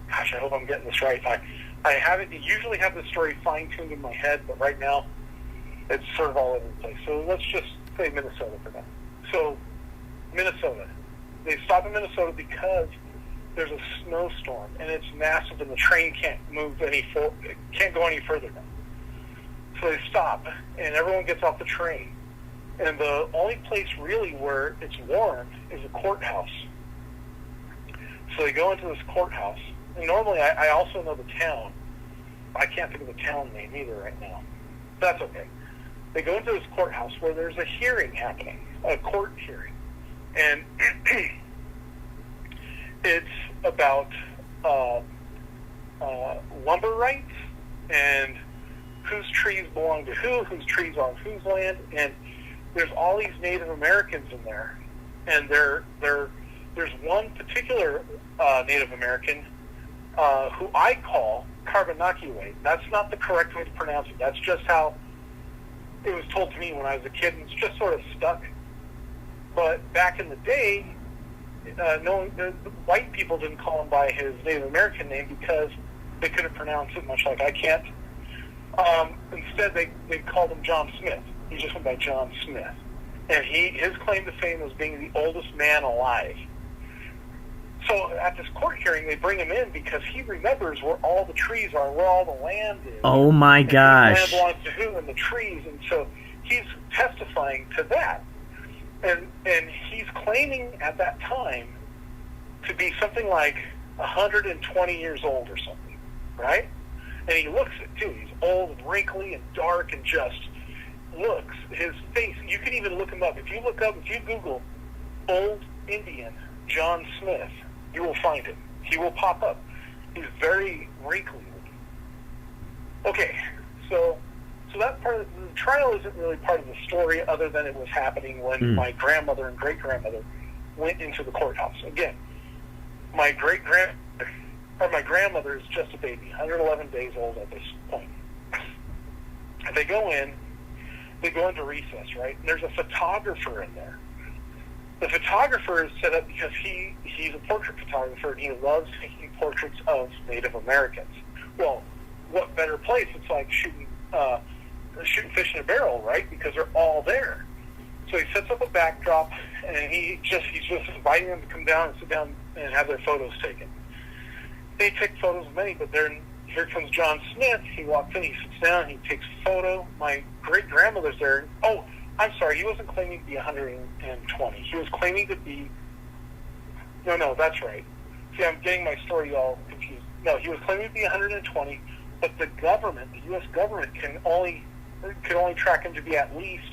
Gosh, I hope I'm getting this right. I usually have the story fine-tuned in my head, but right now it's sort of all over the place. So let's just say Minnesota for now. So Minnesota. They stop in Minnesota because there's a snowstorm, and it's massive, and the train can't can't go any further now. So they stop, and everyone gets off the train. And the only place really where it's warm is a courthouse. So they go into this courthouse. And normally, I also know the town. I can't think of the town name either right now. That's okay. They go into this courthouse where there's a hearing happening, a court hearing. And it's about lumber rights and whose trees belong to whose trees are on whose land. And there's all these Native Americans in there, and there's one particular Native American who I call Carbonaculae. That's not the correct way to pronounce it. That's just how it was told to me when I was a kid, and it's just sort of stuck. But back in the day, the white people didn't call him by his Native American name because they couldn't pronounce it, much like I can't. Instead, they called him John Smith. He just went by John Smith. And his claim to fame was being the oldest man alive. So at this court hearing, they bring him in because he remembers where all the trees are, where all the land is. Oh my and gosh. whose land belongs to who and the trees. And so he's testifying to that. And he's claiming at that time to be something like 120 years old or something, right? And he looks it too. He's old and wrinkly and dark and just looks. His face, you can even look him up. If you Google old Indian John Smith, you will find him. He will pop up. He's very wrinkly looking. Okay, so that part of the trial isn't really part of the story, other than it was happening when my grandmother and great grandmother went into the courthouse. Again, my grandmother is just a baby, 111 days old at this point. They go into recess, right? And there's a photographer in there. The photographer is set up because he's a portrait photographer, and he loves taking portraits of Native Americans. Well, what better place? It's like shooting fish in a barrel, right? Because they're all there. So he sets up a backdrop, and he's just inviting them to come down and sit down and have their photos taken. They take photos of many, but then here comes John Smith. He walks in, he sits down, he takes a photo. My great-grandmother's there. Oh, I'm sorry, he wasn't claiming to be 120. He was claiming to be... No, that's right. See, I'm getting my story all confused. No, he was claiming to be 120, but the government, the U.S. government, could only track him to be at least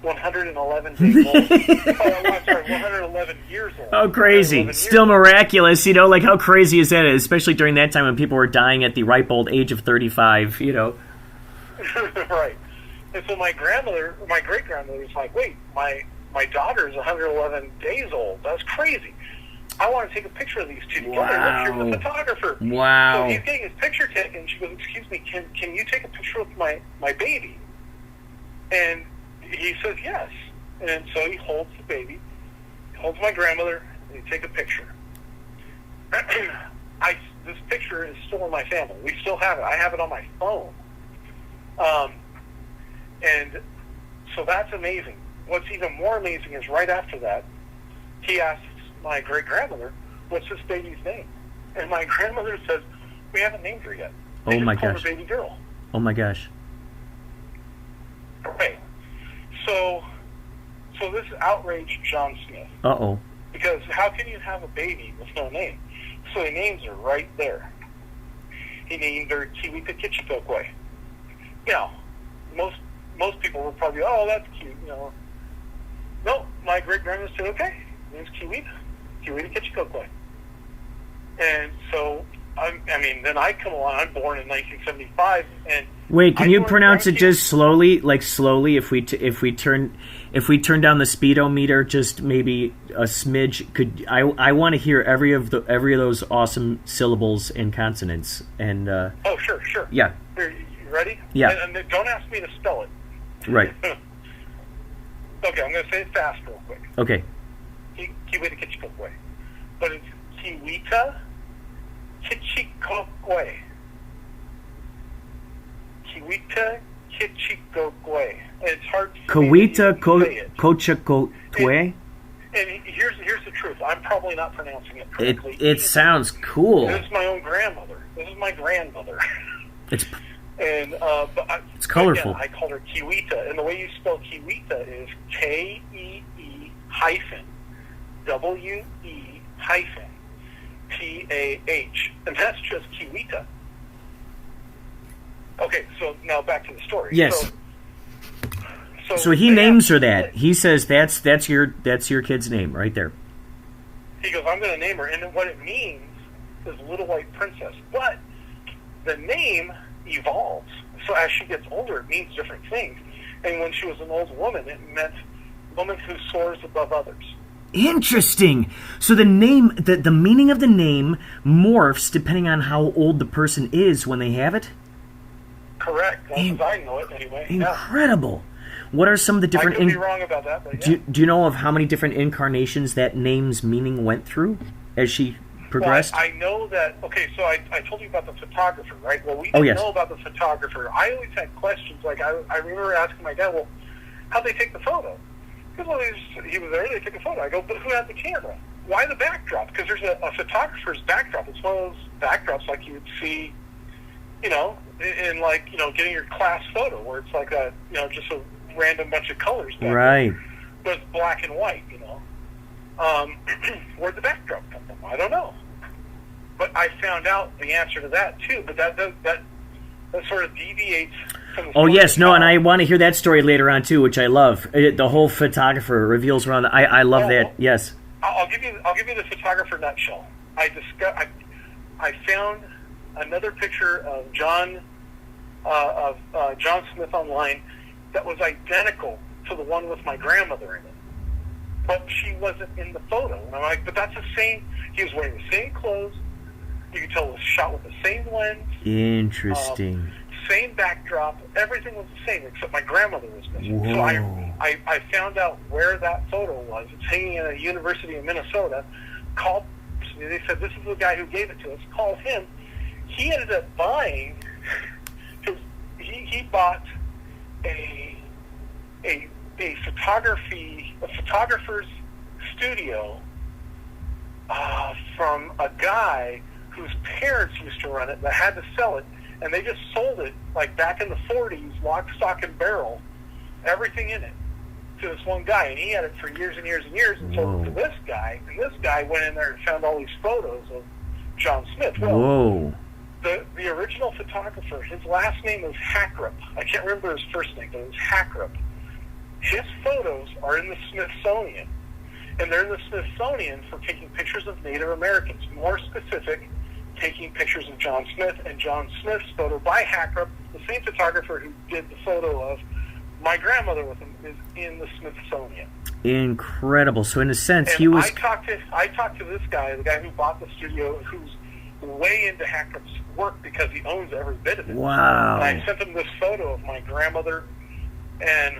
111 days old. 111 years old. How crazy. Still miraculous, like how crazy is that, especially during that time when people were dying at the ripe old age of 35, Right. And so my great-grandmother was like, wait, my daughter is 111 days old. That's crazy. I want to take a picture of these two together. Wow. Look, here's the photographer. Wow. So he's getting his picture taken, and she goes, excuse me, can you take a picture of my baby? And he says yes. And so he holds the baby, holds my grandmother, and they take a picture. This picture is still in my family. We still have it. I have it on my phone. And so that's amazing. What's even more amazing is right after that, he asks my great-grandmother, what's this baby's name? And my grandmother says, we haven't named her yet. They just called her baby girl. Oh my gosh. Okay. So this outraged John Smith. Uh-oh. Because how can you have a baby with no name? So he names her right there. He named her Kiwita Kitchikokwe. Most people will probably, oh, that's cute, No, my great-grandmother said, okay, name's Kiwita Kitchikokwe. And so, then I come along, I'm born in 1975, and... Wait, can you pronounce it just slowly? Like slowly, if we turn down the speedometer just maybe a smidge, I want to hear every of those awesome syllables and consonants and Oh, sure. Yeah. Here, you ready? Yeah. And don't ask me to spell it. Right. Okay, I'm going to say it fast real quick. Okay. Kiwita Kitchikokwe. But it's Kiwita Kitchikokwe. Kiwita Kitchikokwe. It's hard to Kiwita say it. Kitchikokwe. And here's the truth. I'm probably not pronouncing it correctly. It sounds cool. This is my own grandmother. This is my grandmother. It's It's colorful. Again, I called her Kiwita, and the way you spell Kiwita is KEE-WE-PAH, and that's just Kiwita. Okay, so now back to the story. Yes. So he names her that. He says that's your kid's name right there. He goes, I'm going to name her, and what it means is Little White Princess. But the name evolves. So as she gets older, it means different things. And when she was an old woman, it meant woman who soars above others. Interesting. So the name, the meaning of the name morphs depending on how old the person is when they have it? Correct. That's as I know it, anyway. Incredible. What are some of the different... I could be wrong about that, but do you know of how many different incarnations that name's meaning went through as she progressed? Well, I know that... Okay, so I told you about the photographer, right? Well, we didn't know about the photographer. I always had questions. Like, I remember asking my dad, well, how'd they take the photo? Because, well, he was there, they took a photo. I go, but who had the camera? Why the backdrop? Because there's a photographer's backdrop. It's one of those backdrops like you would see, in like, getting your class photo, where it's like a, just a random bunch of colors back right there. But it's black and white. Where'd the backdrop come from? I don't know, but I found out the answer to that too. But that sort of deviates from the story. Yes, no, and I want to hear that story later on too, which I love. The whole photographer reveals around I love that. Yes, I'll give you the photographer nutshell. I found another picture of John Smith online that was identical to the one with my grandmother in it. But she wasn't in the photo. And I'm like, but that's the same. He was wearing the same clothes. You could tell it was shot with the same lens. Interesting. Same backdrop. Everything was the same except my grandmother was missing. Whoa. So I found out where that photo was. It's hanging in a university in Minnesota. Called. They said, this is the guy who gave it to us. Call him. He ended up buying. He bought a photographer's studio from a guy whose parents used to run it that had to sell it, and they just sold it like back in the 40s, lock, stock, and barrel, everything in it, to this one guy, and he had it for years and years and years, and sold it to this guy, and this guy went in there and found all these photos of John Smith. Well, Whoa. The original photographer, his last name was Hackrup. I can't remember his first name, but it was Hackrup. His photos are in the Smithsonian, and they're in the Smithsonian for taking pictures of Native Americans. More specific, taking pictures of John Smith, and John Smith's photo by Hackrup, the same photographer who did the photo of my grandmother with him, is in the Smithsonian. Incredible. So in a sense, And he was... I talked to this guy, the guy who bought the studio, who's way into Hackrup's work because he owns every bit of it. Wow. And I sent him this photo of my grandmother and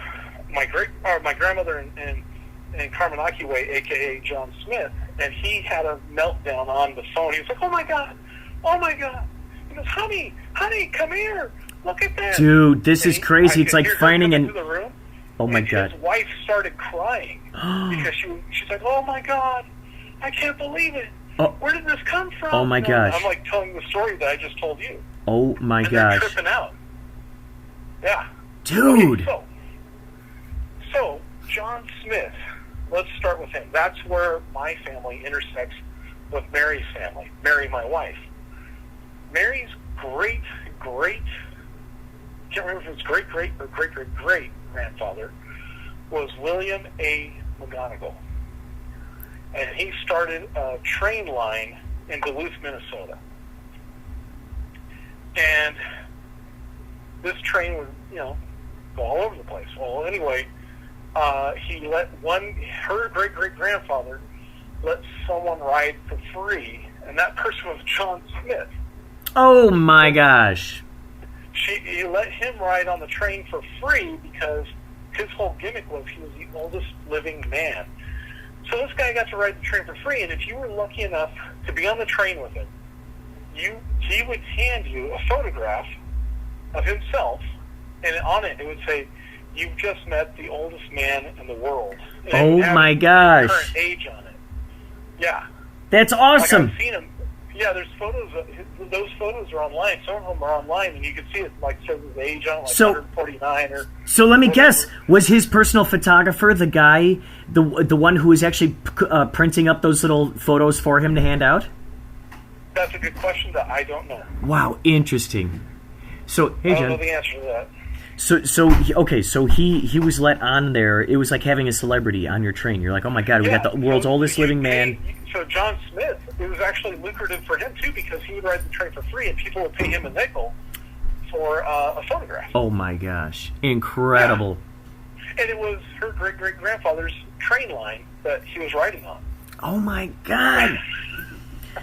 my grandmother and Carmen Akiwe, a.k.a. John Smith, and he had a meltdown on the phone. He was like, oh my God. He goes, honey, come here. Look at this. Dude, this is crazy. I It's said, like "Here, finding come an... into the room." Oh my And God. his wife started crying because she's like, oh my God, I can't believe it. Oh. Where did this come from? Oh my gosh. I'm like telling the story that I just told you. Oh my And they're gosh. tripping out. Yeah. Dude. Okay, so John Smith, let's start with him. That's where my family intersects with Mary's family, Mary, my wife. Mary's great, can't remember if it was great or great grandfather, was William A. McGonigal. And he started a train line in Duluth, Minnesota. And this train would, go all over the place. Well, anyway, he let her great-great-grandfather let someone ride for free, and that person was John Smith. Oh my gosh. He let him ride on the train for free because his whole gimmick was he was the oldest living man. So this guy got to ride the train for free, and if you were lucky enough to be on the train with him, he would hand you a photograph of himself, and on it would say, "You've just met the oldest man in the world." And it would have my his gosh. current age on it. Yeah. That's awesome. Like I've seen him. Yeah, there's photos. Those photos are online. Some of them are online, and you can see it. Like says his age on it, like So- 149 or. So let me whatever. guess. Was his personal photographer the guy, the one who was actually printing up those little photos for him to hand out? That's a good question that I don't know. Wow, interesting. So hey, I don't know John. the answer to that. So he was let on there. It was like having a celebrity on your train. You're like, oh my God, we got the world's oldest living man. So John Smith, it was actually lucrative for him too because he would ride the train for free, and people would pay him a nickel for a photograph. Oh my gosh, incredible. And it was her great-great-grandfather's train line that he was riding on. Oh my God.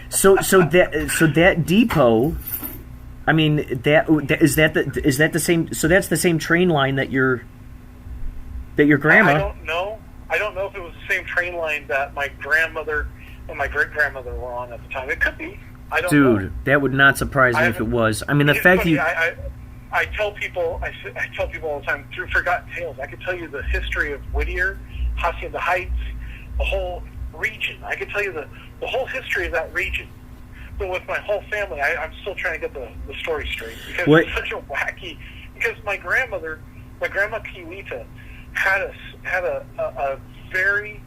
So that depot. I mean, is that the same? So that's the same train line that your grandma. I don't know if it was the same train line that my grandmother and my great-grandmother were on at the time. It could be. I don't know. Dude, that would not surprise me if it was. I mean, the It's fact funny, you. I tell people all the time through Forgotten Tales. I could tell you the history of Whittier, Hacienda Heights, the whole region. I could tell you the whole history of that region. But with my whole family, I'm still trying to get the story straight because it's such a wacky. Because my grandma Kiwita, had a very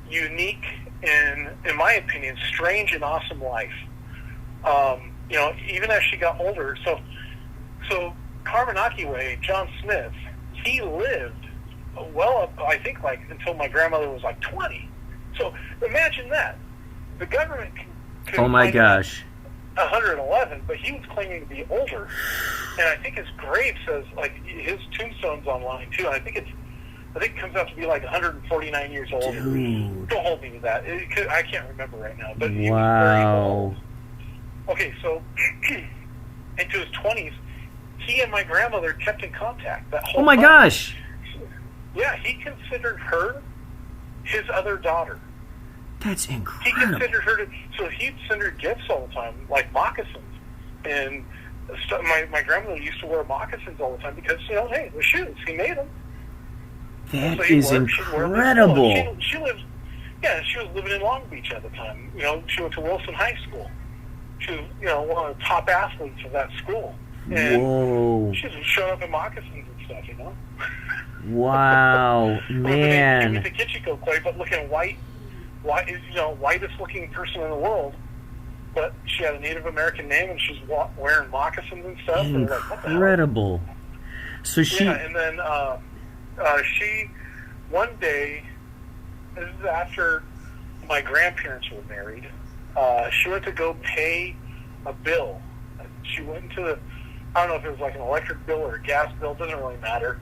unique and, in my opinion, strange and awesome life. Even as she got older. So Carmen Akiwe, John Smith, he lived well up, I think, like until my grandmother was like 20. So imagine that. The government can Oh my find gosh. 111, but he was claiming to be older. And I think his grave says, like, his tombstone's online too. And I think it comes out to be like 149 years old. Dude. Don't hold me to that. I can't remember right now. But he was very old. Okay, so into his 20s, he and my grandmother kept in contact. That whole Oh my time. gosh. Yeah, he considered her his other daughter. That's He incredible. considered her to, so he'd send her gifts all the time, like moccasins. And my grandmother used to wear moccasins all the time because, hey, the shoes, he made them. That So he'd is wear them, she'd wear them. incredible. She lived, she was living in Long Beach at the time. She went to Wilson High School. She was, one of the top athletes of that school. And Whoa. she was showing up in moccasins and stuff, Wow, It man. was the Kitchiko Quay, but looking whitest looking person in the world. But she had a Native American name, and she's wearing moccasins and stuff. And they're like, what the hell? Incredible. So she. Yeah, and then she, one day, this is after my grandparents were married, she went to go pay a bill. She went into I don't know if it was like an electric bill or a gas bill, doesn't really matter.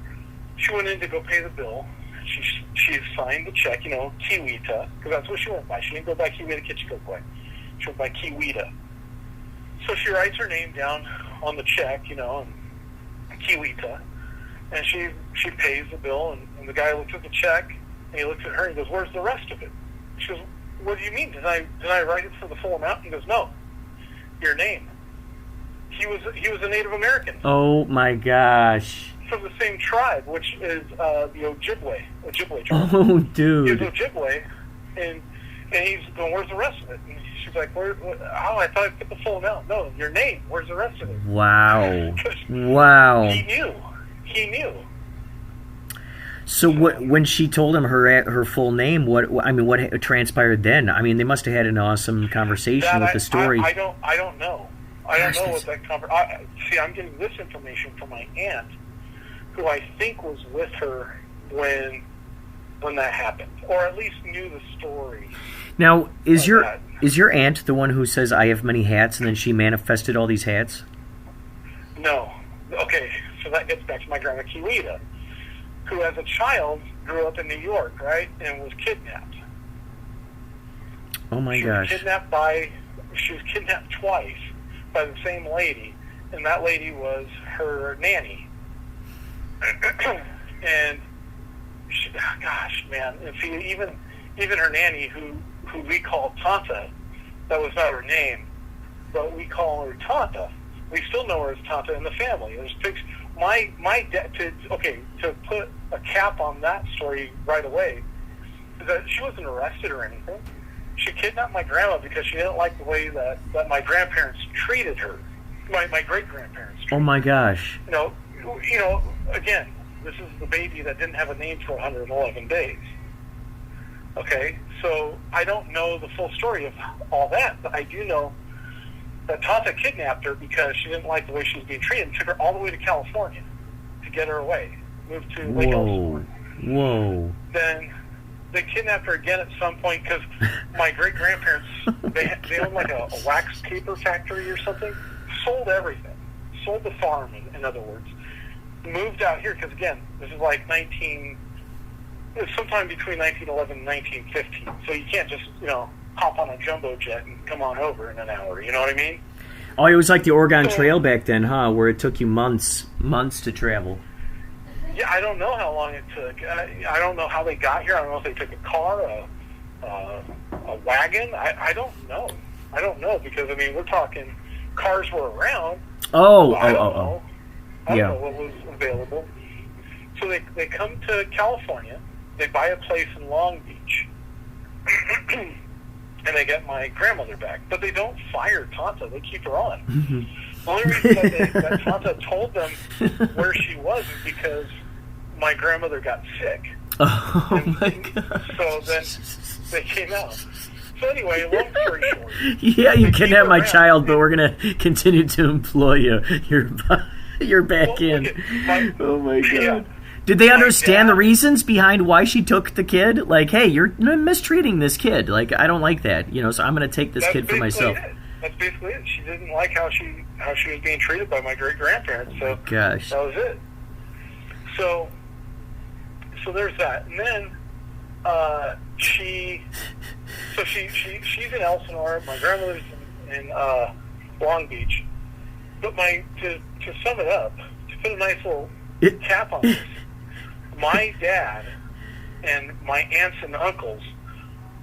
She went in to go pay the bill. She signed the check, Kiwita, because that's what she went by. She didn't go by Kiwita Kitchikokway. She went by Kiwita. So she writes her name down on the check, and Kiwita, and she pays the bill, and the guy looks at the check, and he looks at her and he goes, "Where's the rest of it?" She goes, "What do you mean? Did I write it for the full amount?" He goes, "No, your name." He was a Native American. Oh my gosh. From the same tribe, which is the Ojibwe tribe. Oh, He's dude. Ojibwe, and he's going, "Where's the rest of it?" And she's like, I thought I put the full amount. No, your name. Where's the rest of it? Wow. Wow. He knew. So when she told him her full name, what transpired then? I mean, they must have had an awesome conversation with the story. I don't know. I don't know what that see, I'm getting this information from my aunt, who I think was with her when that happened, or at least knew the story. Now, is like your aunt the one who says I have many hats, and then she manifested all these hats? No. Okay, so that gets back to my grandma Kiwita, who as a child grew up in New York, right, and was kidnapped. Oh my gosh. She was kidnapped twice by the same lady, and that lady was her nanny. And she, gosh, man, and see, even her nanny, who we call Tanta, that was not her name, but we call her Tanta. We still know her as Tanta in the family. There's pics. My dad, to put a cap on that story right away, is that she wasn't arrested or anything. She kidnapped my grandma because she didn't like the way that my grandparents treated her. My great-grandparents. Oh my gosh. Again, this is the baby that didn't have a name for 111 days. Okay, so I don't know the full story of all that, but I do know that Tata kidnapped her because she didn't like the way she was being treated and took her all the way to California to get her away. Moved to Lake Elsinore. Whoa. Then they kidnapped her again at some point because my great-grandparents, they owned like a wax paper factory or something, sold everything, sold the farm, in other words, moved out here because, again, this is like sometime between 1911 and 1915, so you can't just, hop on a jumbo jet and come on over in an hour, you know what I mean? Oh, it was like the Oregon Trail back then, huh? Where it took you months to travel. Yeah, I don't know how long it took. I don't know how they got here. I don't know if they took a car, a wagon. I don't know. I don't know because, we're talking cars were around. Oh. I don't know what was available. So they come to California. They buy a place in Long Beach. And they get my grandmother back. But they don't fire Tanta. They keep her on. The only reason that Tanta told them where she was is because my grandmother got sick. Oh, my God. So then they came out. So anyway, long story short. Yeah, you kidnapped my child, but we're going to continue to employ you. You're back in. Oh, my God. Yeah. Did they understand the reasons behind why she took the kid? Like, hey, you're mistreating this kid. Like, I don't like that. So I'm going to take this kid for myself. that's basically it. She didn't like how she was being treated by my great grandparents. So Gosh. that was it. So there's that, and then she's in Elsinore. My grandmother's in Long Beach. But to sum it up, to put a nice little cap on this, my dad and my aunts and uncles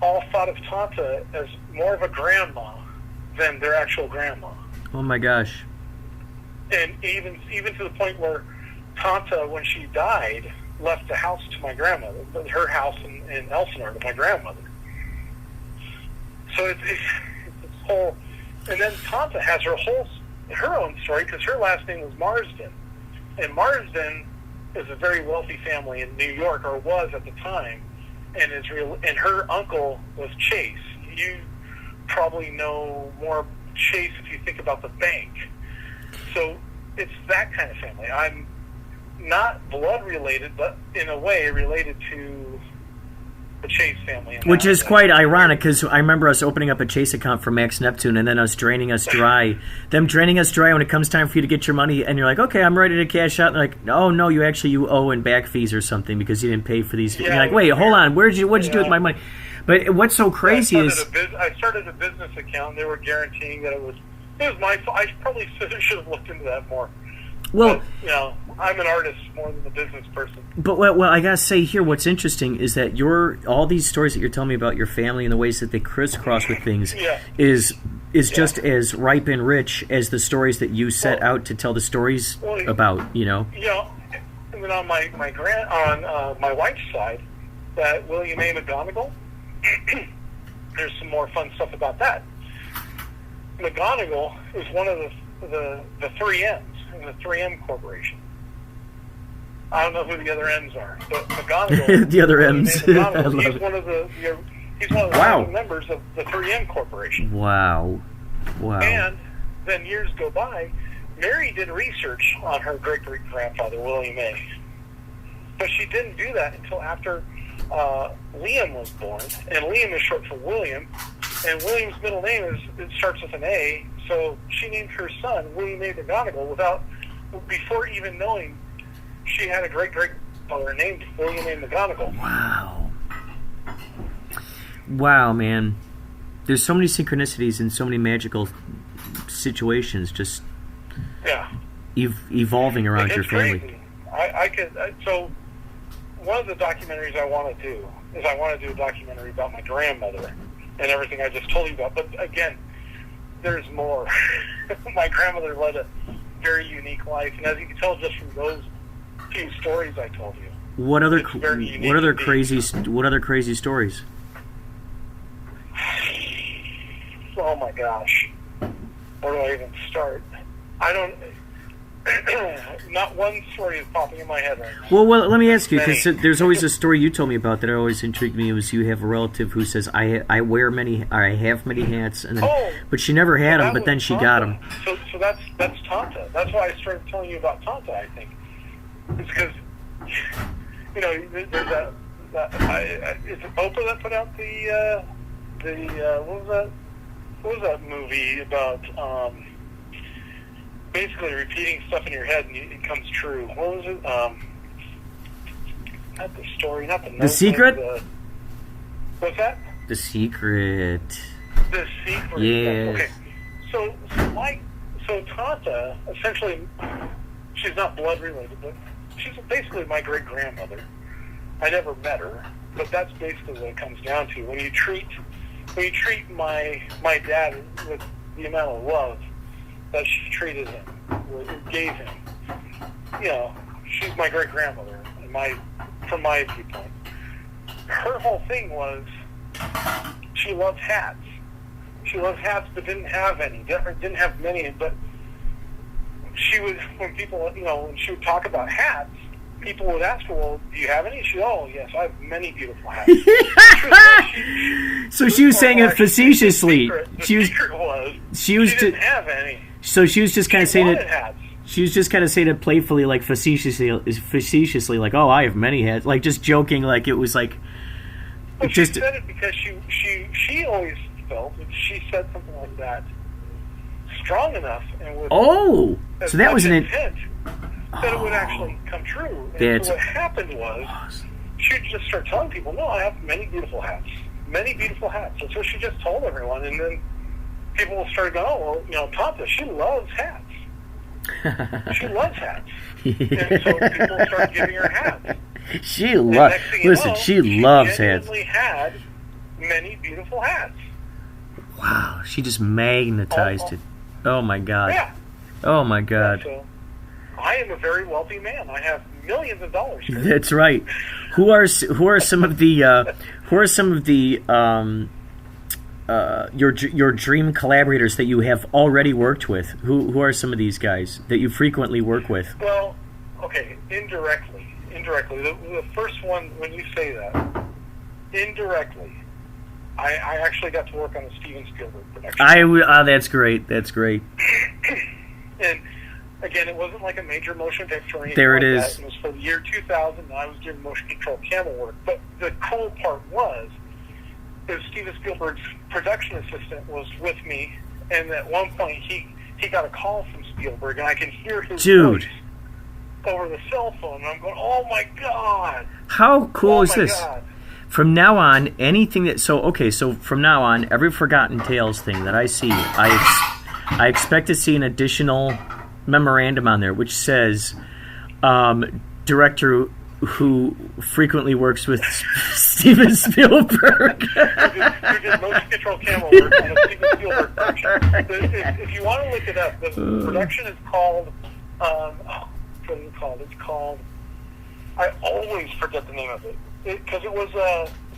all thought of Tanta as more of a grandma than their actual grandma. Oh my gosh. And even to the point where Tanta, when she died, left the house to my grandmother, her house in Elsinore to my grandmother. So it's whole, and then Tanta has her own story because her last name was Marsden, and Marsden is a very wealthy family in New York, or was at the time, and her uncle was Chase. You probably know more Chase if you think about the bank. So it's that kind of family. I'm not blood related, but in a way related to the Chase family. Which is quite ironic, because I remember us opening up a Chase account for Max Neptune and then us draining us dry. Them draining us dry when it comes time for you to get your money, and you're like, okay, I'm ready to cash out. And they're like, oh, no, you owe in back fees or something because you didn't pay for these fees. Yeah, you're like, wait, hold on, what'd you do with my money? But what's so crazy I started a business account. They were guaranteeing that it was my fault. I probably should have looked into that more. Well, but, I'm an artist more than a business person. But well, I gotta say here, what's interesting is that all these stories that you're telling me about your family and the ways that they crisscross with things is just as ripe and rich as the stories that you set out to tell the stories about. Yeah, and then on my wife's side, that William A. McGonigal, there's some more fun stuff about that. McGonigal is one of the three M's in the 3M Corporation. I don't know who the other M's are, but McGonigal. The other M's. He's one of the founding members of the 3M Corporation. Wow. And then years go by, Mary did research on her great-great-grandfather, William A. But she didn't do that until after Liam was born, and Liam is short for William, and William's middle name starts with an A, so she named her son William A. McGonigal before even knowing she had a great-great-father named William A. McGonigal. Wow, man. There's so many synchronicities and so many magical situations just evolving around your family. Crazy. So one of the documentaries I want to do is a documentary about my grandmother and everything I just told you about. But again, there's more. My grandmother led a very unique life, and as you can tell just from those few stories I told you. What other crazy stories? Oh my gosh. Where do I even start? I don't. Not one story is popping in my head right now. Well, let me ask you, because there's always a story you told me about that always intrigued me. Was you have a relative who says I have many hats, and then, but she never had them, but then she got them. So that's Tanta. That's why I started telling you about Tanta. I think it's because there's that. Is it Oprah that put out the what was that movie about? Basically repeating stuff in your head and it comes true. What was it? Not the story, not the note. The Secret? What's that? The Secret. The Secret. Yes. Okay. So Tanta, essentially, she's not blood related, but she's basically my great grandmother. I never met her, but that's basically what it comes down to. When you treat my dad with the amount of love that she treated him, gave him, she's my great grandmother. From my viewpoint, her whole thing was she loved hats. She loved hats, but didn't have any. Didn't have many. But she would, when people, when she would talk about hats, people would ask her, "Well, do you have any?" She, "Oh, yes, I have many beautiful hats." So she was saying it facetiously. She didn't have any. So she was just kind of saying it. Hats. She was just kind of saying it playfully, like facetiously, like, "Oh, I have many hats," like just joking, like it was like. Well, she said it because she always felt if she said something like that, strong enough and with Oh, so that was an intent that it would actually come true. And so what happened was she would just start telling people, no, I have many beautiful hats. Many beautiful hats. And so she just told everyone, and then people started going, oh, well, Tanta, she loves hats. She loves hats. And so people started giving her hats. She loves. Listen, she loves hats. She had many beautiful hats. Wow, she just magnetized it. Oh my God. Yeah. Oh my God. So, I am a very wealthy man. I have millions of dollars. That's right. Who are some of the your dream collaborators that you have already worked with? Who are some of these guys that you frequently work with? Well, okay, indirectly. The first one, when you say that, indirectly, I actually got to work on the Steven Spielberg production. That's great. That's great. And again, it wasn't like a major motion picture or anything there it like is. That. It was for the year 2000, and I was doing motion control camera work. But the cool part was Steven Spielberg's production assistant was with me, and at one point he got a call from Spielberg, and I can hear his voice over the cell phone, and I'm going, oh my God! How cool is this? God. From now on, anything that so from now on, every Forgotten Tales thing that I see, I expect to see an additional memorandum on there which says director who frequently works with Steven Spielberg. Who did motion control camera work on a Steven Spielberg production. If you want to look it up, the production is called what is it called? It's called, I always forget the name of it. Because it was,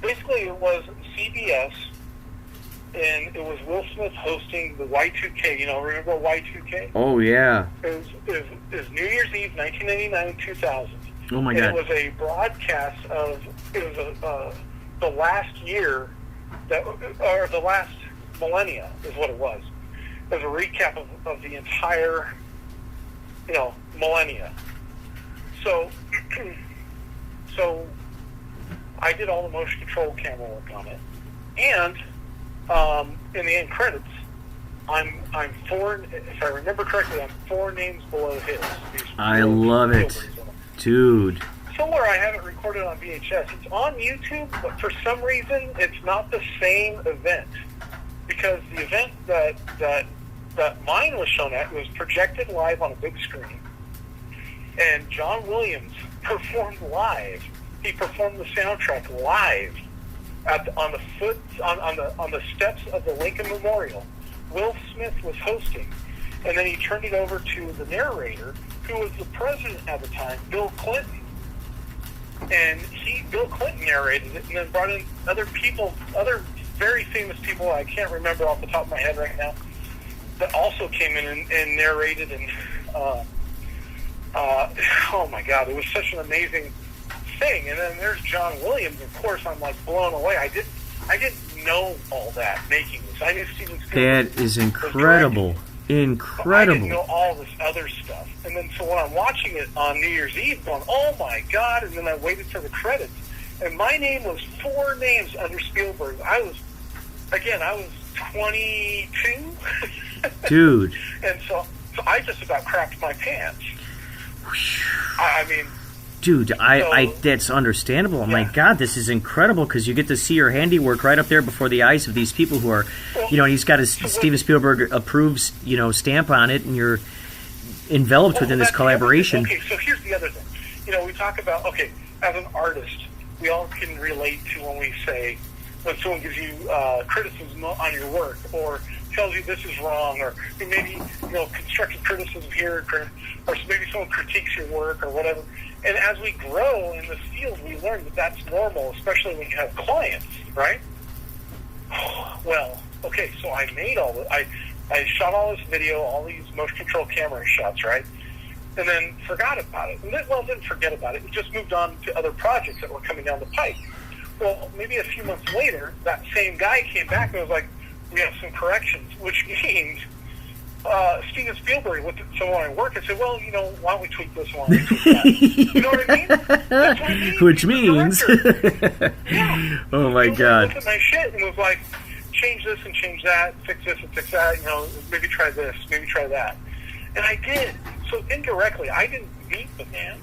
basically it was CBS, and it was Will Smith hosting the Y2K. Remember Y2K? Oh, yeah. It was New Year's Eve, 1999 and 2000. Oh, my and God. it was a broadcast of, the last year, or the last millennia is what it was. It was a recap of the entire, millennia. So I did all the motion control camera work on it, and in the end credits, I'm four. If I remember correctly, I'm 4 names below his. I love it, dude. Somewhere I have it recorded on VHS. It's on YouTube, but for some reason, it's not the same event, because the event that mine was shown at was projected live on a big screen, and John Williams performed live. He performed the soundtrack live on the steps of the Lincoln Memorial. Will Smith was hosting, and then he turned it over to the narrator, who was the president at the time, Bill Clinton. And Bill Clinton narrated it, and then brought in other very famous people I can't remember off the top of my head right now, that also came in and narrated. And oh my God, it was such an amazing thing. And then there's John Williams. Of course, I'm like blown away. I didn't know all that making this. I knew Steven Spielberg. That is incredible. Incredible. I didn't know all this other stuff. And then so when I'm watching it on New Year's Eve, going, oh my God! And then I waited for the credits, and my name was 4 names under Spielberg. I was 22, dude. And so I just about crapped my pants. I mean. Dude, that's understandable. Yeah. My God, this is incredible, because you get to see your handiwork right up there before the eyes of these people who are, he's got his Steven Spielberg approves, stamp on it, and you're enveloped within this collaboration. Okay, so here's the other thing. We talk about, as an artist, we all can relate to when someone gives you criticism on your work, or tells you this is wrong, or maybe, constructive criticism here, or maybe someone critiques your work or whatever. And as we grow in this field, we learn that that's normal, especially when you have clients, right? Well, so I made all the, I shot all this video, all these motion control camera shots, right? And then forgot about it. Didn't forget about it. It just moved on to other projects that were coming down the pike. Well, maybe a few months later, that same guy came back and was like, we have some corrections, which means Steven Spielberg looked at someone I work and said, well, why don't we tweak this one? You know what I mean? That's what I mean. Which means... Yeah. Oh, my God. He looked at my shit and was like, change this and change that, fix this and fix that, maybe try this, maybe try that. And I did. So indirectly, I didn't meet the man,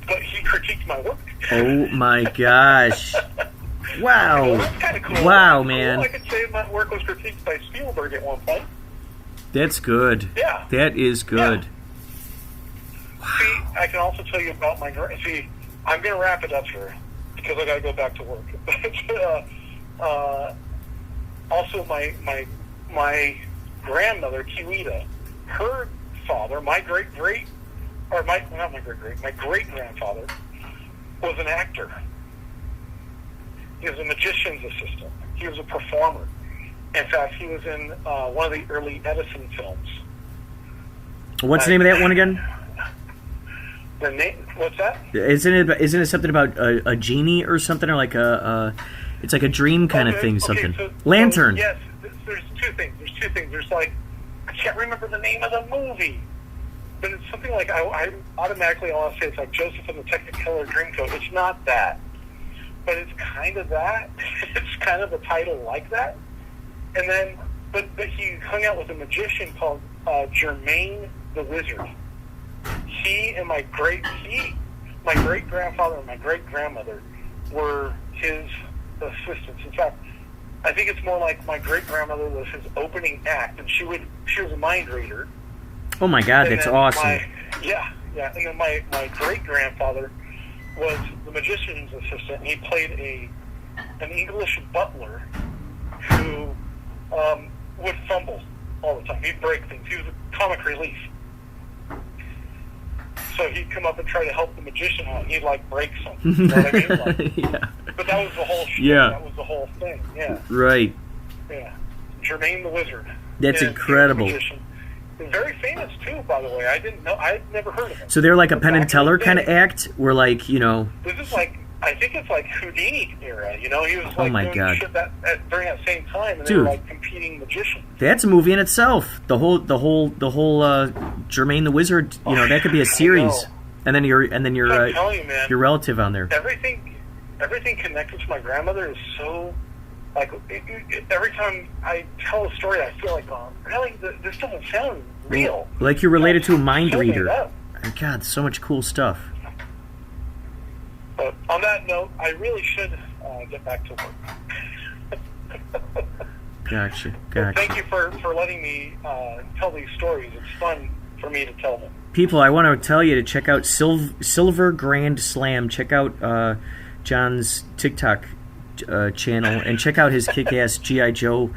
but he critiqued my work. Oh my gosh. Wow. That's kind of cool. Wow, That's man. cool. I could say my work was critiqued by Spielberg at one point. That's good. Yeah. That is good. Yeah. See, I can also tell you about my... See, I'm going to wrap it up here because I got to go back to work. Also, my grandmother, Kiwita, her father, my great-grandfather, was an actor. He was a magician's assistant. He was a performer. In fact, he was in one of the early Edison films. What's the name of that one again? The name? What's that? Isn't it something about a genie or something, or like it's like a dream kind of thing, something. So, Lantern. Yes, there's two things. There's like, I can't remember the name of the movie, but it's something like, I automatically want to say it's like Joseph and the Technicolor Dreamcoat. It's not that, but it's kind of that. It's kind of a title like that. And then, but he hung out with a magician called Jermaine the Wizard. He and my great grandfather and my great grandmother were his assistants. In fact, I think it's more like my great grandmother was his opening act, and she was a mind reader. Oh my God, And that's then awesome. Yeah. And then my great grandfather was the magician's assistant, and he played an English butler who would fumble all the time. He'd break things. He was a comic relief. So he'd come up and try to help the magician out, and he'd break something. You know what I mean? Yeah. But that was the whole shit. Yeah. That was the whole thing. Yeah. Right. Yeah. Jermaine the Wizard. That's And incredible. he was a magician. He's very famous too, by the way. I didn't know. I'd never heard of him. So they're like a Penn and Back in Teller the kind of day. act, where This is I think it's like Houdini era. He was Oh my doing God. shit during that same time, and Dude. they were competing magicians. that's a movie in itself. The whole Jermaine the Wizard. That could be a series. know. And then your I'm telling you, man. your relative on there. Everything connected to my grandmother is so every time I tell a story, I feel like, really, this doesn't sound real. Like you're related to a mind So made reader. up. God, so much cool stuff. But on that note, I really should get back to work. Gotcha. But thank you for letting me tell these stories. It's fun for me to tell them. People, I want to tell you to check out Silver Grand Slam. Check out John's TikTok channel, and check out his kick-ass G.I. Joe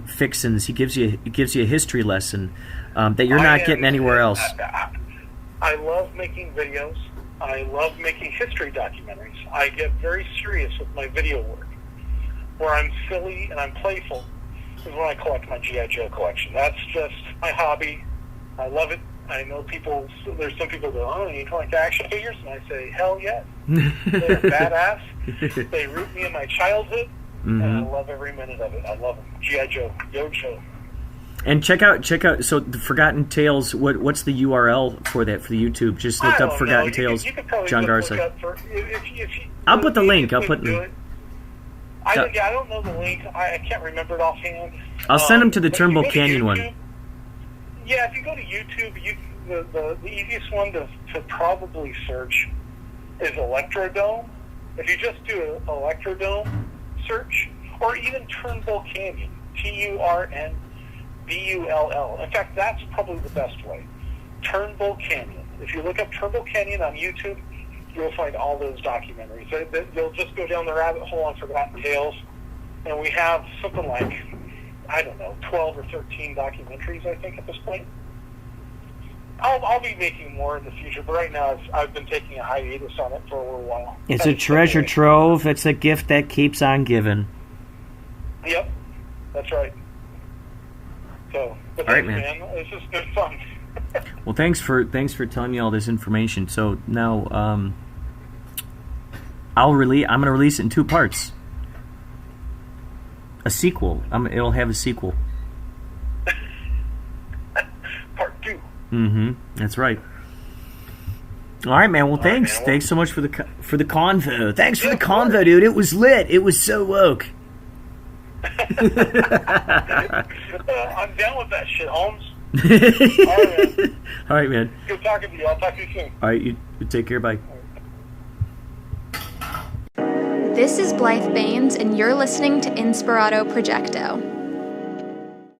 fixins. He gives you a history lesson that you're not getting anywhere else. I love making videos. I love making history documentaries. I get very serious with my video work. Where I'm silly and I'm playful is when I collect my G.I. Joe collection. That's just my hobby. I love it. I know there's some people who go, oh, you collect action figures? And I say, hell yes. They're badass. They root me in my childhood, and I love every minute of it. I love them. G.I. Joe. Yo Joe. And check out. So the Forgotten Tales. What's the URL for that for the YouTube? Just look up Forgotten Tales. You could probably John look Garside. up I'll put the link. I'll put the. I don't know the link. I can't remember it offhand. I'll send them to the But if you Turnbull go to Canyon one. YouTube- Yeah, if you go to YouTube, the easiest one to probably search is Electrodome. If you just do an Electrodome search, or even Turnbull Canyon, Turnbull. In fact, that's probably the best way. Turnbull Canyon. If you look up Turnbull Canyon on YouTube, you'll find all those documentaries. You'll just go down the rabbit hole on Forgotten Tales, and we have something like, 12 or 13 documentaries, I think, at this point. I'll be making more in the future, but right now I've been taking a hiatus on it for a little while. It's a treasure trove. It's a gift that keeps on giving. Yep, that's right. So, but All right, thanks, man. It's just been fun. Well, thanks for telling me all this information. So now I'm gonna release it in 2 parts. A sequel. It'll have a sequel. Part 2. That's right. All right, man. Well, thanks. man. Thanks so much for the convo. Thanks for the convo, dude. It was lit. It was so woke. I'm down with that shit, Holmes. All right, man. Good talking to you. I'll talk to you soon. All right, you take care. Bye. This is Blythe Baines, and you're listening to Inspirado Projecto.